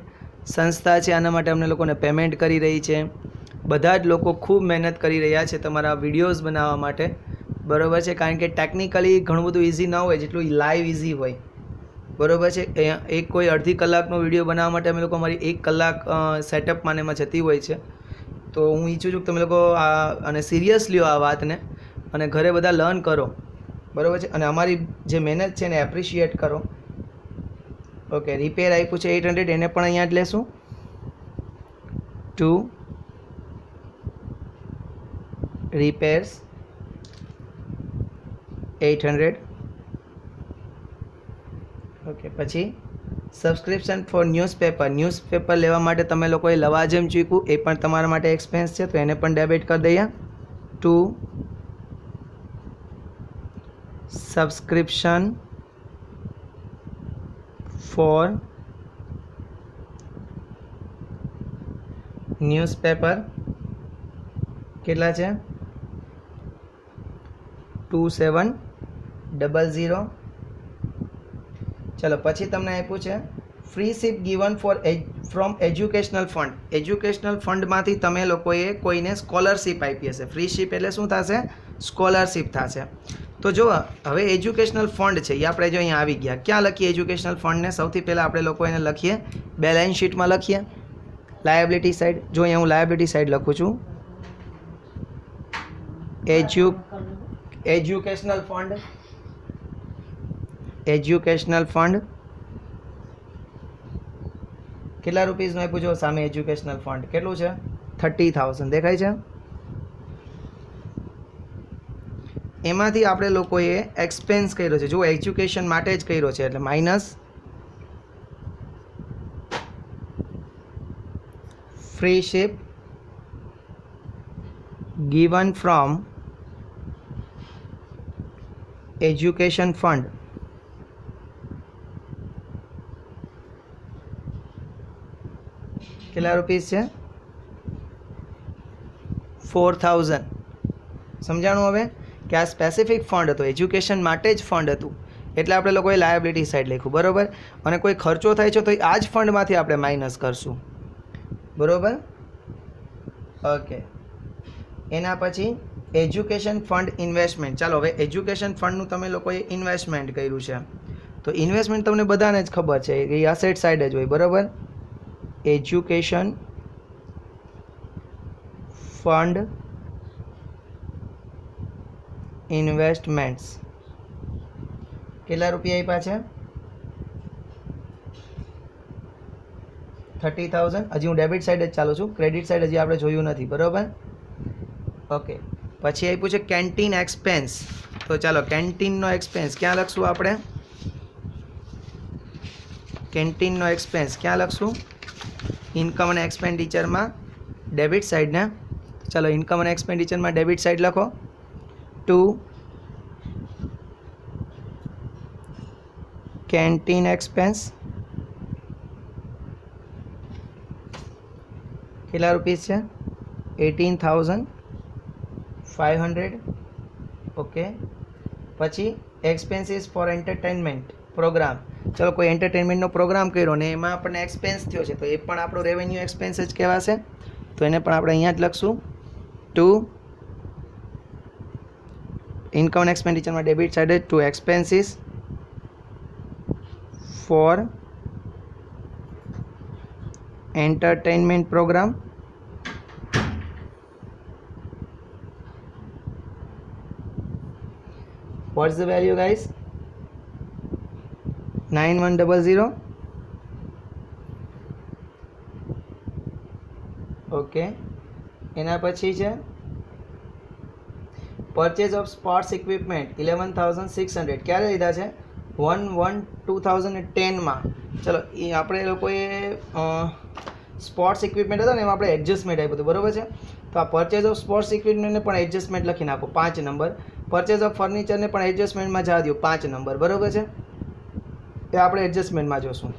સંસ્થા છે આના માટે અમને લોકોને પેમેન્ટ કરી રહી છે. બધા જ લોકો ખૂબ મહેનત કરી રહ્યા છે તમારા વિડીયોઝ બનાવવા માટે, બરાબર છે? કારણ કે ટેકનિકલી ઘણું બધું ઇઝી ના હોય જેટલું લાઈવ ઇઝી હોય, બરાબર છે? એક કોઈ અડધી કલાકનો વિડીયો બનાવવા માટે અમે લોકો અમારી 1 કલાક સેટઅપમાં એમાં જતી હોય છે. તો હું ઈચ્છું છું કે તમે લોકો અને સિરિયસ લ્યો આ વાતને અને ઘરે બધા લર્ન કરો, બરાબર છે? અને અમારી જે મહેનત છે એને એપ્રિશિએટ કરો. ઓકે. રિપેર આપ્યું છે 800 એને પણ અહીંયા જ લેશું ટુ રિપેર્સ 800. ઓકે. પછી સબસ્ક્રિપ્શન ફોર ન્યૂઝપેપર લેવા માટે તમે લોકોએ લવાજમ ચૂક્યું એ પણ તમારા માટે એક્સપેન્સ છે તો એને પણ ડેબિટ કરી દઈએ ટુ સબસ્ક્રિપ્શન ફોર ન્યૂઝપેપર કેટલા છે 2700. ચલો પછી તમને આપ્યું છે freeship given from educational fund. Educational ફંડમાંથી તમે લોકોએ કોઈને સ્કોલરશિપ આપી હશે. ફ્રી શિપ એટલે શું થશે? સ્કોલરશિપ થશે. તો જો હવે એજ્યુકેશનલ ફંડ છે એ આપણે જો અહીંયા આવી ગયા, ક્યાં લખીએ એજ્યુકેશનલ ફંડને? સૌથી પહેલાં આપણે લોકો એને લખીએ બેલેન્સ શીટમાં લખીએ, લાયબિલિટી સાઈડ. જો અહીંયા હું લાયબિલિટી સાઈડ લખું છું એજ્યુકેશનલ ફંડ કેટલા રૂપીસનું આપ્યું છે સામે? એજ્યુકેશનલ ફંડ કેટલું છે? 30,000 દેખાય છે. એમાંથી આપણે લોકોએ એક્સપેન્સ કર્યો છે, જો એજ્યુકેશન માટે જ કર્યો છે એટલે minus free ship given from education fund. કેટલા રૂપીસ છે? 4,000. સમજાણું હવે કે આ સ્પેસિફિક ફંડ હતો, એજ્યુકેશન માટે જ ફંડ હતું એટલે આપણે લોકોએ લાયબિલિટી સાઈડ લખ્યું, બરાબર. અને કોઈ ખર્ચો થાય છે તો આ જ ફંડમાંથી આપણે માઇનસ કરશું, બરાબર. ઓકે. એના પછી એજ્યુકેશન ફંડ ઇન્વેસ્ટમેન્ટ. ચાલો હવે એજ્યુકેશન ફંડનું તમે લોકોએ ઇન્વેસ્ટમેન્ટ કર્યું છે તો ઇન્વેસ્ટમેન્ટ તમને બધાને જ ખબર છે કે અસેટ સાઈડ જ હોય, બરાબર. એજ્યુકેશન ફંડ ઇન્વેસ્ટમેન્ટ્સ કેટલા રૂપિયા આપ્યા છે? 30,000. હજી હું ડેબિટ સાઈડ જ ચાલું છું, ક્રેડિટ સાઈડ હજી આપણે જોયું નથી, બરાબર. ઓકે. પછી આપ્યું છે કેન્ટીન એક્સપેન્સ. તો ચાલો કેન્ટીનનો એક્સપેન્સ ક્યાં લખશું આપણે? કેન્ટીનનો એક્સપેન્સ ક્યાં લખશું? ઇન્કમ અને એક્સપેન્ડિચરમાં ડેબિટ સાઈડને. ચાલો ઇન્કમ અને એક્સપેન્ડિચરમાં ડેબિટ સાઈડ લખો. ટુ કેન્ટીન એક્સપેન્સ કેટલા રૂપીસ છે? 18,500. ઓકે. પછી એક્સપેન્સીસ ફોર એન્ટરટેનમેન્ટ પ્રોગ્રામ. ચલો કોઈ એન્ટરટેનમેન્ટનો પ્રોગ્રામ કર્યો ને એમાં આપણને એક્સપેન્સ થયો છે તો એ પણ આપણો રેવન્યુ એક્સપેન્સ જ કહેવાશે, તો એને પણ આપણે અહીંયા જ લખશું. ટુ ઇન્કમ એન્ડ એક્સપેન્ડિચરમાં debit side to expenses for entertainment program. What's the value, guys? 9100. Okay. એના પછી છે પરચેઝ ઓફ સ્પોર્ટ્સ ઇક્વિપમેન્ટ 11,600. ક્યારે લીધા છે? 1/1/2010માં. ચલો એ આપણે લોકોએ સ્પોર્ટ્સ ઇક્વિપમેન્ટ હતા ને એમાં આપણે એડજસ્ટમેન્ટ આપ્યું હતું, બરાબર છે. તો આ પરચેઝ ઓફ સ્પોર્ટ્સ ઇક્વિપમેન્ટને પણ એડજસ્ટમેન્ટ લખી નાખો 5 નંબર. પરચેઝ ઓફ ફર્નિચરને પણ એડજસ્ટમેન્ટમાં જવા દો 5 નંબર, બરાબર છે. એ આપણે એડજસ્ટમેન્ટમાં જોશું.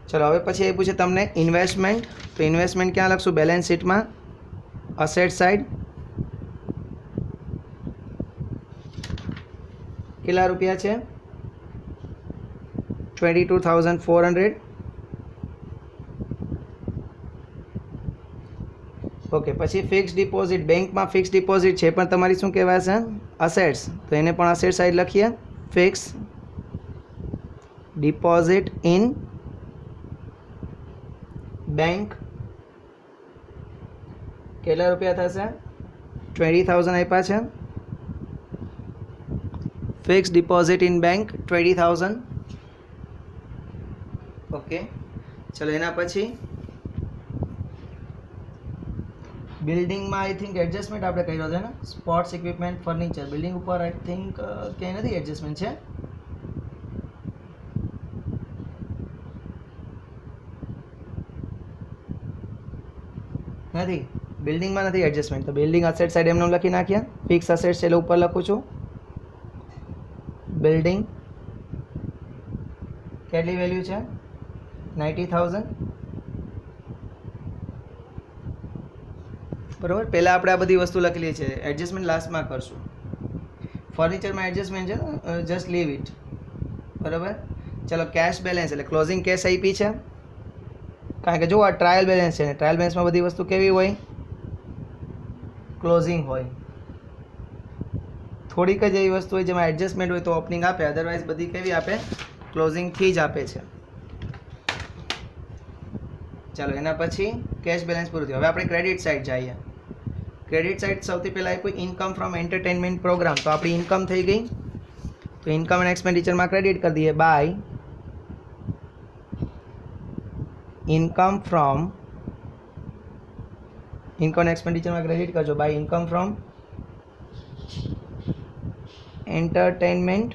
ચલો હવે પછી આપ્યું છે તમને ઇન્વેસ્ટમેન્ટ. તો ઇન્વેસ્ટમેન્ટ ક્યાં લખશું? બેલેન્સ શીટમાં અસેટ સાઈડ. કેટલા રૂપિયા છે? 22,400. ઓકે. પછી ફિક્સ ડિપોઝિટ. બેંકમાં ફિક્સ ડિપોઝિટ છે પણ તમારી શું કહેવાય છે? અસેટ્સ. તો એને પણ અસેટ સાઈડ લખીએ. ફિક્સ ડિપોઝિટ ઇન બેંક કેટલા રૂપિયા થશે? 20,000 આપ્યા છે. Fix deposit in bank 20,000. Okay. ચલો એના પછી બિલ્ડિંગમાં આઈ થિંક એડજસ્ટમેન્ટ આપણે કર્યો છે ને, સ્પોર્ટ્સ ઇક્વિપમેન્ટ ફર્નિચર. બિલ્ડિંગ ઉપર આઈ થિંક ક્યાંય નથી એડજસ્ટમેન્ટ છે. નથી, બિલ્ડિંગમાં નથી એડજસ્ટમેન્ટ. તો બિલ્ડિંગ અસેટ સાઈડ એમને લખી નાખ્યા. ફિક્સ અસેટ્સ એટલે ઉપર લખું છું. બિલ્ડિંગ કેટલી વેલ્યુ છે? 90,000. બરાબર. પહેલાં આપણે આ બધી વસ્તુ લખેલી છે, એડજસ્ટમેન્ટ લાસ્ટમાં કરશું. ફર્નિચરમાં એડજસ્ટમેન્ટ છે, જસ્ટ લીવ ઇટ. બરાબર. ચલો કેશ બેલેન્સ એટલે ક્લોઝિંગ કેશ આપી છે, કારણ કે જો આ ટ્રાયલ બેલેન્સ છે ને ટ્રાયલ બેલેન્સમાં બધી વસ્તુ કેવી હોય, ક્લોઝિંગ હોય. થોડીક જ એવી વસ્તુ હોય જેમાં એડજસ્ટમેન્ટ હોય તો ઓપનિંગ આપે, અદરવાઇઝ બધી કેવી આપે, ક્લોઝિંગથી જ આપે છે. ચાલો એના પછી કેશ બેલેન્સ પૂરું થયું. હવે આપણે ક્રેડિટ સાઇડ જઈએ. ક્રેડિટ સાઇડ સૌથી પહેલાં આપ્યું ઇન્કમ ફ્રોમ એન્ટરટેનમેન્ટ પ્રોગ્રામ. તો આપણી ઇન્કમ થઈ ગઈ, તો ઇન્કમ એન્ડ એક્સપેન્ડિચરમાં ક્રેડિટ કરી દઈએ. By income from, income and એક્સપેન્ડિચરમાં ક્રેડિટ કરજો by income from entertainment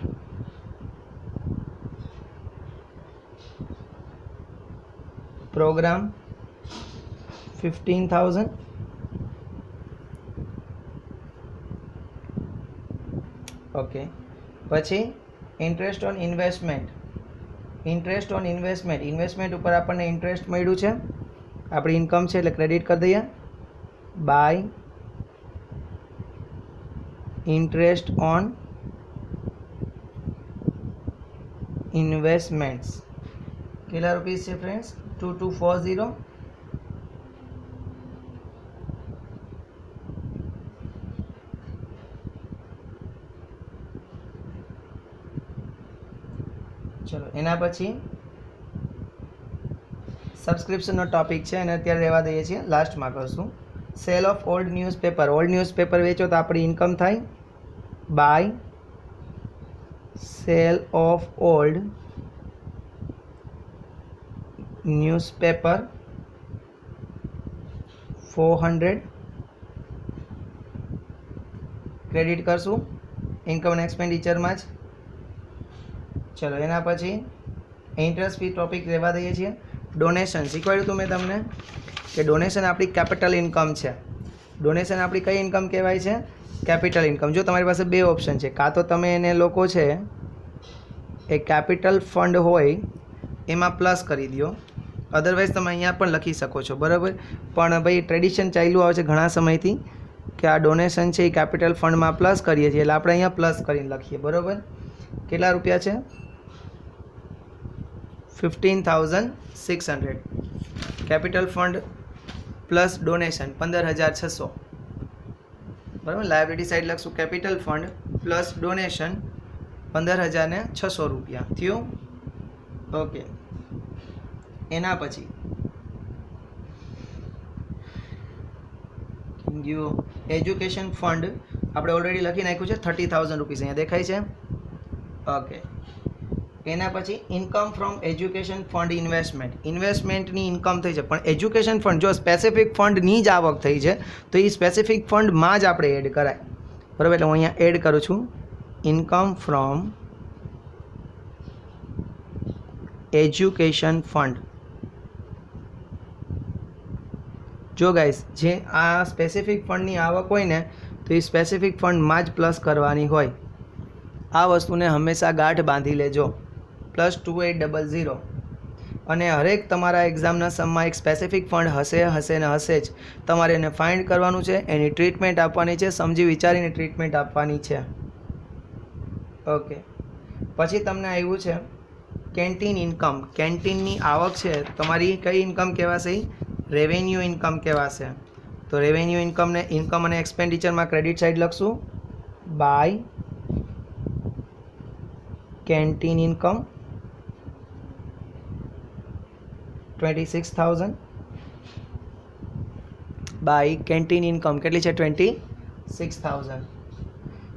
programme 15,000. Okay. પછી interest on investment. Interest on investment, investment ઉપર આપણને ઇન્ટરેસ્ટ મળ્યું છે, આપણી ઇન્કમ છે એટલે ક્રેડિટ કરી દઈએ બાય ઇન્ટરેસ્ટ ઓન ઇન્વેસ્ટમેન્ટ્સ. કેટલા રૂપીસ છે ફ્રેન્ડ્સ? 2240. ચલો એના પછી સબસ્ક્રિપ્શનનો ટોપિક છે અને અત્યારે રહેવા દઈએ છીએ, લાસ્ટમાં કરશું. Sale of old newspaper. Old newspaper વેચો તો આપણી ઇન્કમ થાય by sale of old newspaper 400. Credit કરશું ઇન્કમ એન્ડ એક્સપેન્ડિચરમાં જ. ચલો એના પછી ઇન્ટરેસ્ટ ફી ટોપિક રહેવા દઈએ છીએ. ડોનેશન શીખવાડ્યું હતું મેં તમને કે ડોનેશન આપણી કેપિટલ ઇન્કમ છે. ડોનેશન આપણી કઈ ઇન્કમ કહેવાય છે? Capital income. જો તમારી પાસે બે ઓપ્શન છે, કાં તો તમે એને લોકો છે એ કેપિટલ ફંડ હોય એમાં પ્લસ કરી દો, અદરવાઇઝ તમે અહીંયા પણ લખી શકો છો. બરાબર. પણ ભાઈ ટ્રેડિશન ચાલ્યું આવે છે ઘણા સમયથી કે આ ડોનેશન છે એ કેપિટલ ફંડમાં પ્લસ કરીએ છીએ, એટલે આપણે અહીંયા પ્લસ કરીને લખીએ. બરાબર. કેટલા રૂપિયા છે? 15,600. Capital fund plus donation 15,600. બરાબર. લાયબિલિટી સાઈડ લખશું કેપિટલ ફંડ પ્લસ ડોનેશન 15,600 રૂપિયા થયું. ઓકે. એના પછી એજ્યુકેશન ફંડ આપણે ઓલરેડી લખી નાખ્યું છે 30,000 રૂપીસ, અહીંયા દેખાય છે. ઓકે. એના પછી income from education fund investment. ઇન્વેસ્ટમેન્ટની ઇન્કમ થઈ છે, પણ એજ્યુકેશન ફંડ જો સ્પેસિફિક ફંડની જ આવક થઈ છે તો એ સ્પેસિફિક ફંડમાં જ આપણે એડ કરાય. બરાબર. એટલે હું અહીંયા એડ કરું છું ઇન્કમ ફ્રોમ એજ્યુકેશન ફંડ. જો ગાઈસ જે આ સ્પેસિફિક ફંડની આવક હોય ને તો એ સ્પેસિફિક ફંડમાં જ પ્લસ કરવાની હોય. આ વસ્તુને હંમેશા ગાંઠ બાંધી લેજો. +2800. અને હરેક તમારા એક્ઝામના સમમાં એક સ્પેસિફિક ફંડ હશે ને હશે જ. તમારે એને ફાઇન્ડ કરવાનું છે, એની ટ્રીટમેન્ટ આપવાની છે, સમજી વિચારીને ટ્રીટમેન્ટ આપવાની છે. ઓકે. પછી તમને આવ્યું છે કેન્ટીન ઇન્કમ. કેન્ટીનની આવક છે તમારી કઈ ઇન્કમ કહેવાશે? રેવન્યુ ઇન્કમ કહેવાશે. તો રેવન્યુ ઇન્કમને ઇન્કમ અને એક્સપેન્ડિચરમાં ક્રેડિટ સાઇડ લખશું by canteen income 26,000 by canteen income કેટલી છે? 26,000.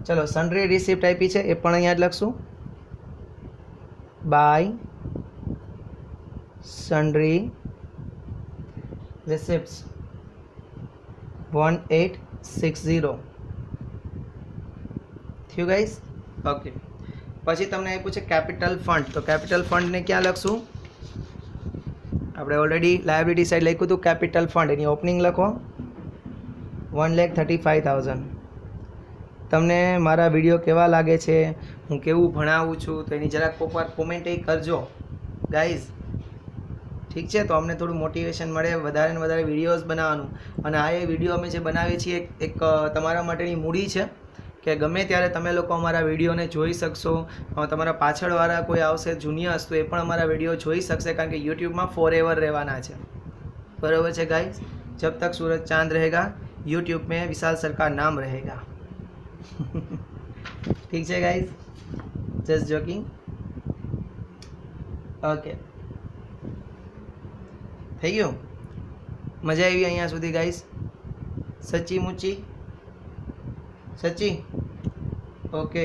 ચલો સન્ડ્રી રિસિપ્ટ આપી છે એ પણ અહીંયા જ લખશું બાય સન્ડ્રી રિસિપ્ટ્સ 1860. થયું ગાઈસ? ઓકે. પછી તમને આપ્યું છે કેપિટલ ફંડ. તો કેપિટલ ફંડને ક્યાં લખશું? આપણે ઓલરેડી લાયબિલિટી સાઈડ લખ્યું હતું કેપિટલ ફંડ, એની ઓપનિંગ લખો 1,35,000. તમને મારા વિડીયો કેવા લાગે છે, હું કેવું ભણાવું છું તો એની જરાક કોમેન્ટ કરજો ગાઈઝ. ઠીક છે, તો અમને થોડું મોટિવેશન મળે વધારે ને વધારે વિડીયોઝ બનાવવાનું. અને આ એ વિડીયો અમે જે બનાવીએ છીએ એક તમારા માટેની મૂડી છે કે ગમે ત્યારે તમે લોકો અમારા વિડીયોને જોઈ શકશો. તમારા પાછળવાળા કોઈ આવશે જુનિયર્સ તો એ પણ અમારા વિડીયો જોઈ શકશે, કારણ કે યુટ્યુબમાં ફોર એવર રહેવાના છે. બરાબર છે ગાઈઝ? જબ તક सूरज चांद रहेगा यूट्यूब में विशाल सर का नाम रहेगा. ठीक है गाइज, जस्ट जोकिंग. ओके, થઈ ગયું? મજા આવી અહીંયા સુધી ગાઈઝ? સચ્ચી મુચ્ચી સચ્ચી? ઓકે,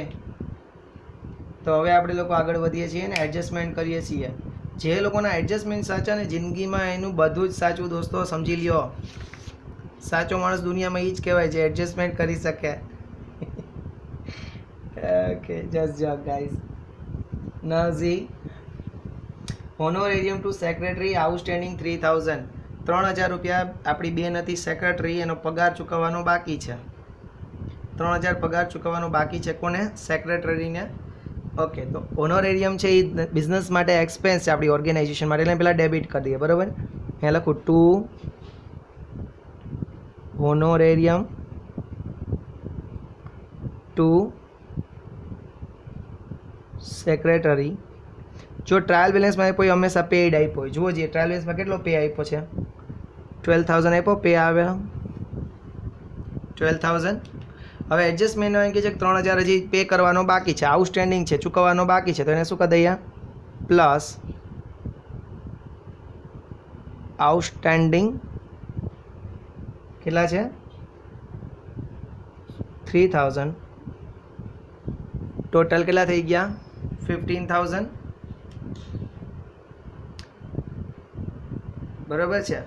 તો હવે આપણે લોકો આગળ વધીએ છીએ ને એડજસ્ટમેન્ટ કરીએ છીએ. જે લોકોના એડજસ્ટમેન્ટ સાચા ને જિંદગીમાં એનું બધું જ સાચું. દોસ્તો સમજી લ્યો, સાચો માણસ દુનિયામાં એ જ કહેવાય જે એડજસ્ટમેન્ટ કરી શકે. Okay, just joke guys. નઝી હોનોરેરિયમ ટુ સેક્રેટરી આઉટસ્ટેન્ડિંગ 3000. 3000 રૂપિયા આપણી બેન હતી સેક્રેટરી, એનો પગાર ચૂકવવાનો બાકી છે. 3000 પગાર ચૂકવવાનો બાકી છે. કોને? સેક્રેટરીને. ઓકે, તો હોનોરેરિયમ છે એ બિઝનેસ માટે એક્સપેન્સ છે આપણી ઓર્ગેનાઇઝેશન માટે, એટલે પહેલાં ડેબિટ કરી દઈએ. બરાબર? અહીંયા લખું ટુ હોનોરેરિયમ ટુ સેક્રેટરી. જો ટ્રાયલ બેલેન્સમાં આપ્યો એ હંમેશા પેડ આપ્યો હોય. જુઓ જે ટ્રાયલ બેલેન્સમાં કેટલો પે આપ્યો છે? 12000 આપ્યો, પે આવે 12000. હવે એડજસ્ટમેન્ટ એમ કહે છે કે 3000 હજી પે કરવાનો બાકી છે, આઉટસ્ટેન્ડિંગ છે, ચૂકવવાનો બાકી છે. તો એને શું કરી દઈએ? પ્લસ આઉટસ્ટેન્ડિંગ કેટલા છે? 3000. ટોટલ કેટલા થઈ ગયા? 15000. બરાબર છે?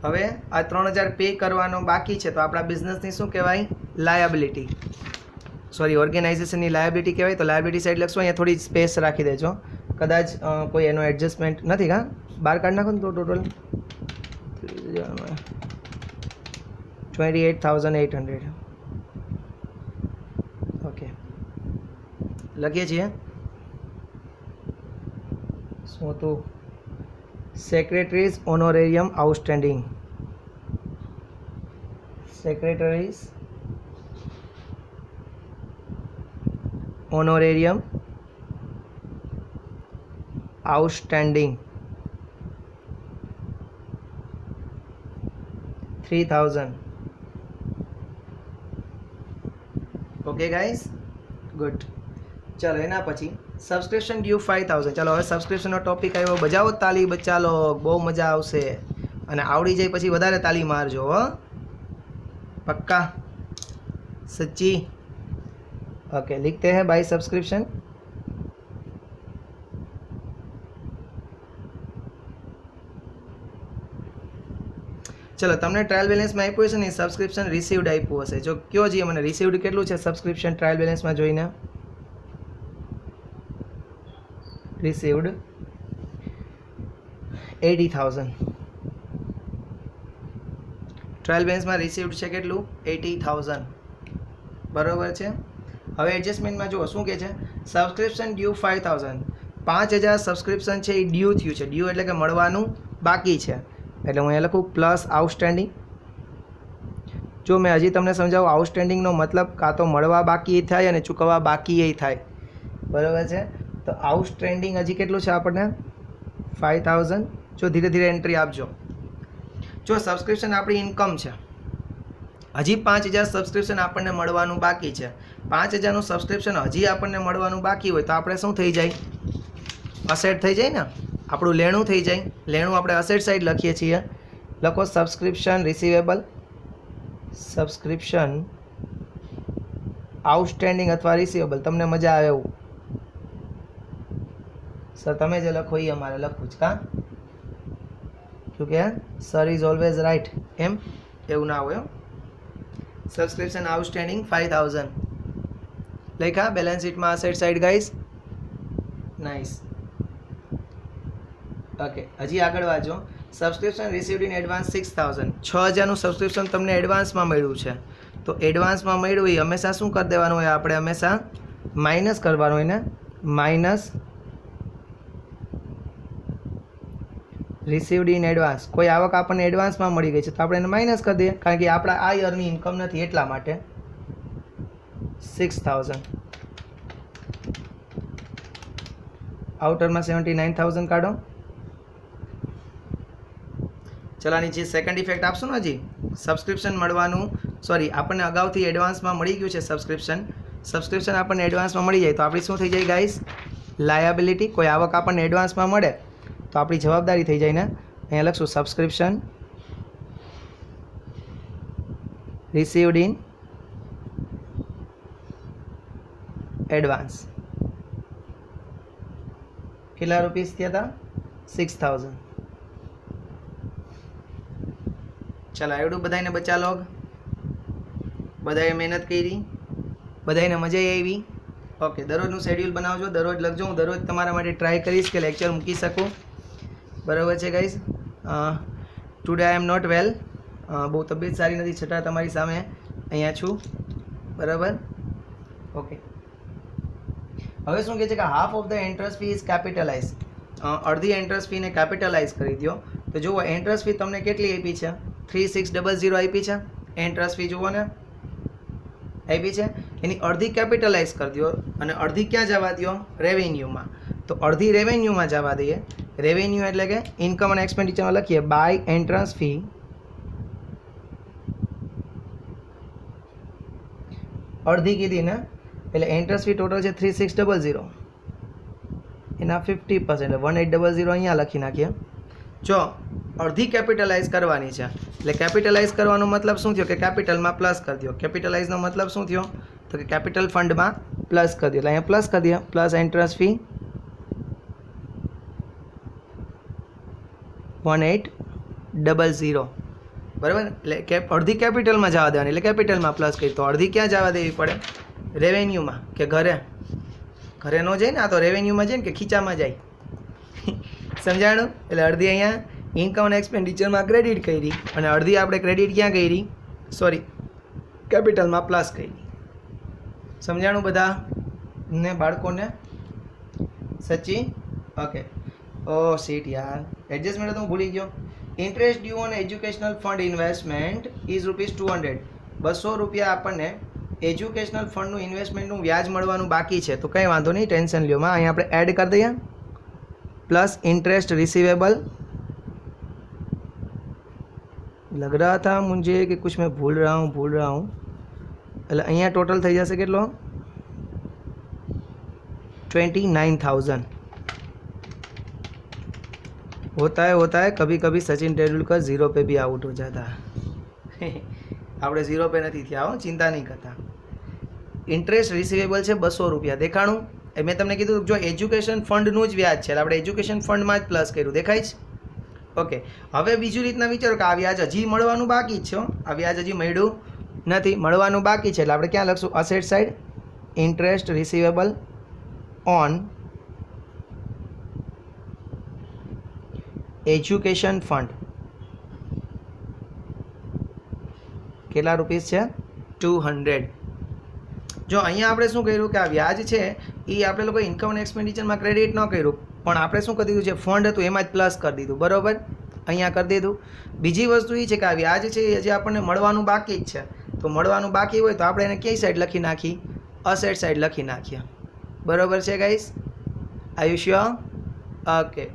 હવે આ 3000 પે કરવાનો બાકી છે, તો આપણા બિઝનેસની શું કહેવાય? લાયબિલિટી. સોરી, ઓર્ગેનાઇઝેશનની લાયબિલિટી કહેવાય. તો લાયબિલિટી સાઈડ લખશું. અહીંયા થોડી સ્પેસ રાખી દેજો, કદાચ કોઈ એનો એડજસ્ટમેન્ટ નથી. હા, બહાર કાઢી નાખો ને તો ટોટલ 28,800. ઓકે, લખીએ છીએ શું હતું? Secretary's honorarium outstanding. Secretary's honorarium outstanding 3000. Okay guys, good. ચાલો એના પછી સબસ્ક્રિપ્શન ડ્યુ 5000. ચાલો હવે સબસ્ક્રિપ્શનનો ટોપિક આવ્યો. બજાવો તાલી બચ્ચા લોગ, બહુ મજા આવશે. અને આવડી જાય પછી વધારે તાલી મારજો હો, पक्का? सच्ची? ओके, लिखते हैं बाय सब्सक्रिप्शन. चलो, તમને ટ્રાયલ બેલેન્સમાં આપ્યું હશે ને સબસ્ક્રિપ્શન રિસીવડ આપ્યું હશે. જો કયો જી મને રિસીવડ કેટલું છે સબસ્ક્રિપ્શન ટ્રાયલ બેલેન્સમાં જોઈને? રિસીવડ 80,000. ટ્રાયલ બેલેન્સમાં રિસીવડ છે કેટલું? 80,000. બરાબર છે? હવે એડજસ્ટમેન્ટમાં જુઓ શું કહે છે? Subscription due 5000. 5000 સબસ્ક્રિપ્શન છે એ ડ્યુ થયું છે. ડ્યુ એટલે કે મળવાનું બાકી છે. એટલે હું અહીંયા લખું પ્લસ આઉટસ્ટેન્ડિંગ. જો મેં હજી તમને સમજાવું, આઉટસ્ટેન્ડિંગનો મતલબ કાં તો મળવા બાકી થાય અને ચૂકવવા બાકી એ થાય. બરાબર છે? તો આઉટસ્ટેન્ડિંગ હજી કેટલું છે આપણને? 5000. જો ધીરે ધીરે એન્ટ્રી આપજો. જો સબસ્ક્રિપ્શન આપણી ઇન્કમ છે, હજી 5000 સબસ્ક્રિપ્શન આપણને મળવાનું બાકી છે. 5000નું સબસ્ક્રિપ્શન હજી આપણને મળવાનું બાકી હોય તો આપણે શું થઈ જાય? અસેટ થઈ જાય ને, આપણું લેણું થઈ જાય. લેણું આપણે અસેટ સાઈડ લખીએ છીએ. લખો સબસ્ક્રિપ્શન રિસીવેબલ, સબસ્ક્રિપ્શન આઉટસ્ટેન્ડિંગ અથવા રિસીવેબલ, તમને મજા આવે એવું. સર તમે જે લખો એ અમારે લખવું જ કા, ક્योंकि સર ઇઝ ઓલવેઝ રાઈટ. એમ એવું ના હોય. સબસ્ક્રિપ્શન આઉટસ્ટેન્ડિંગ 5000 લખ્યા બેલેન્સ શીટમાં asset side guys. Nice. Okay, હજી આગળ વાંચો. Subscription received in advance 6000. 6000નું સબસ્ક્રિપ્શન તમને એડવાન્સમાં મળ્યું છે. તો એડવાન્સમાં મળ્યું એ હંમેશા શું કરી દેવાનું હોય? આપણે હંમેશા માઇનસ કરવાનું હોય ને. માઇનસ રિસીવડ ઇન એડવાન્સ, કોઈ આવક આપણને એડવાન્સમાં મળી ગઈ છે તો આપણે એને માઇનસ કરી દઈએ, કારણ કે આપણા આ યરની ઇન્કમ નથી એટલા માટે. 6000 આઉટરમાં 79000 કાઢો. ચલા નીચે સેકન્ડ ઇફેક્ટ આપશો ને. હજી સબસ્ક્રિપ્શન મળવાનું, સોરી આપણને અગાઉથી એડવાન્સમાં મળી ગયું છે સબસ્ક્રિપ્શન આપણને એડવાન્સમાં મળી જાય તો આપણી શું થઈ જાય ગાઈસ? લાયબિલિટી. કોઈ આવક આપણને એડવાન્સમાં મળે તો આપણી જવાબદારી થઈ જાય ને. અહીંયા લખશું સબસ્ક્રિપ્શન રિસીવડ ઇન એડવાન્સ. કેટલા રૂપીસ થયા હતા? 6000. ચાલો આવડું બધાને બચા લોગ. બધાએ મહેનત કરી, બધાને મજા આવી. ઓકે, દરરોજનું શેડ્યુલ બનાવજો, દરરોજ લખજો. હું દરરોજ તમારા માટે ટ્રાય કરીશ કે લેક્ચર મૂકી શકું. બરાબર છે guys? Today I am not well, બહુ તબિયત સારી નથી, છતાં તમારી સામે અહીંયા છું. બરાબર? ઓકે, હવે શું કહે છે કે half of the interest fee is capitalise. અડધી ઇન્ટરેસ્ટ ફીને કેપિટલાઇઝ કરી દો. તો જુઓ ઇન્ટરેસ્ટ ફી તમને કેટલી આપી છે? 3600 આપી છે. ઇન્ટરેસ્ટ ફી જુઓ ને આપી છે, એની અડધી કેપિટલાઇઝ કરી દો અને અડધી ક્યાં જવા દો? રેવન્યુમાં. તો અડધી રેવન્યુમાં જવા દઈએ. રેવન્યુ એટલે કે ઇન્કમ અને એક્સપેન્ડિચરમાં લખીએ બાય એન્ટ્રન્સ ફી અડધી કીધી ને, એટલે એન્ટ્રન્સ ફી ટોટલ છે 3600, એના 50% 1800 અહીંયા લખી નાખીએ. જો અડધી કેપિટલાઇઝ કરવાની છે એટલે કેપિટલાઇઝ કરવાનો મતલબ શું થયો કે કેપિટલમાં પ્લસ કરી દો. કેપિટલાઇઝનો મતલબ શું થયો તો કે કેપિટલ ફંડમાં પ્લસ કરી દો. એટલે અહીંયા પ્લસ કરી દઈએ, પ્લસ એન્ટ્રન્સ ફી 1800. બરાબર? એટલે અડધી કેપિટલમાં જવા દેવાની, એટલે કેપિટલમાં પ્લસ કરી. તો અડધી ક્યાં જવા દેવી પડે? રેવન્યુમાં કે ઘરે? ઘરે ન જાય ને, આ તો રેવન્યુમાં જાય ને કે ખીચામાં જાય. સમજાણું? એટલે અડધી અહીંયા ઇન્કમ અને એક્સપેન્ડિચરમાં ક્રેડિટ કરી અને અડધી આપણે ક્રેડિટ ક્યાં કરી? સોરી, કેપિટલમાં પ્લસ કરી. સમજાણું બધા ને બાળકોને? સચી? ઓકે. ઓ સીટ યાર, એડજસ્ટમેન્ટ તો હું ભૂલી ગયો. Interest due on educational fund investment is ₹200. 200 રૂપિયા આપણને એજ્યુકેશનલ ફંડનું ઇન્વેસ્ટમેન્ટનું વ્યાજ મળવાનું બાકી છે. તો કંઈ વાંધો નહીં, ટેન્શન લ્યો માં. અહીંયા આપણે એડ કરી દઈએ प्लस इंटरेस्ट रिसीवेबल. लग रहा था मुझे कि कुछ मैं भूल रहा हूँ એટલે અહીંયા ટોટલ થઈ જશે કેટલો? 29,000. होता है कभी कभी सचिन तेंदुलकर जीरो पे भी आउट हो जाता है. આપણે ઝીરો પે નથી થયા હો, ચિંતા નહીં કરતા. ઇન્ટરેસ્ટ રિસીવેબલ છે 200 રૂપિયા. દેખાણું? એ મેં તમને કીધું જો એજ્યુકેશન ફંડનું જ વ્યાજ છે એટલે આપણે એજ્યુકેશન ફંડમાં જ પ્લસ કર્યું. દેખાય છે? ઓકે, હવે બીજું રીતના વિચારો કે આ વ્યાજ હજી મળવાનું બાકી જ છે. આ વ્યાજ હજી મળ્યું નથી, મળવાનું બાકી છે એટલે આપણે ક્યાં લખશું? Asset side interest receivable on education fund. કેટલા રૂપીસ છે? 200. જો અહીંયા આપણે શું કર્યું કે આ વ્યાજ છે એ આપણે લોકો ઇન્કમ અને એક્સપેન્ડિચરમાં ક્રેડિટ ન કર્યું, પણ આપણે શું કરી દીધું છે? ફંડ હતું એમાં જ પ્લસ કરી દીધું. બરાબર? અહીંયા કરી દીધું. બીજી વસ્તુ એ છે કે આ વ્યાજ છે એ હજી આપણને મળવાનું બાકી જ છે. તો મળવાનું બાકી હોય તો આપણે એને કઈ સાઈડ લખી નાખી? અસેટ સાઈડ લખી નાખીએ. બરાબર છે ગાઈસ? આયુષ્ય? Okay.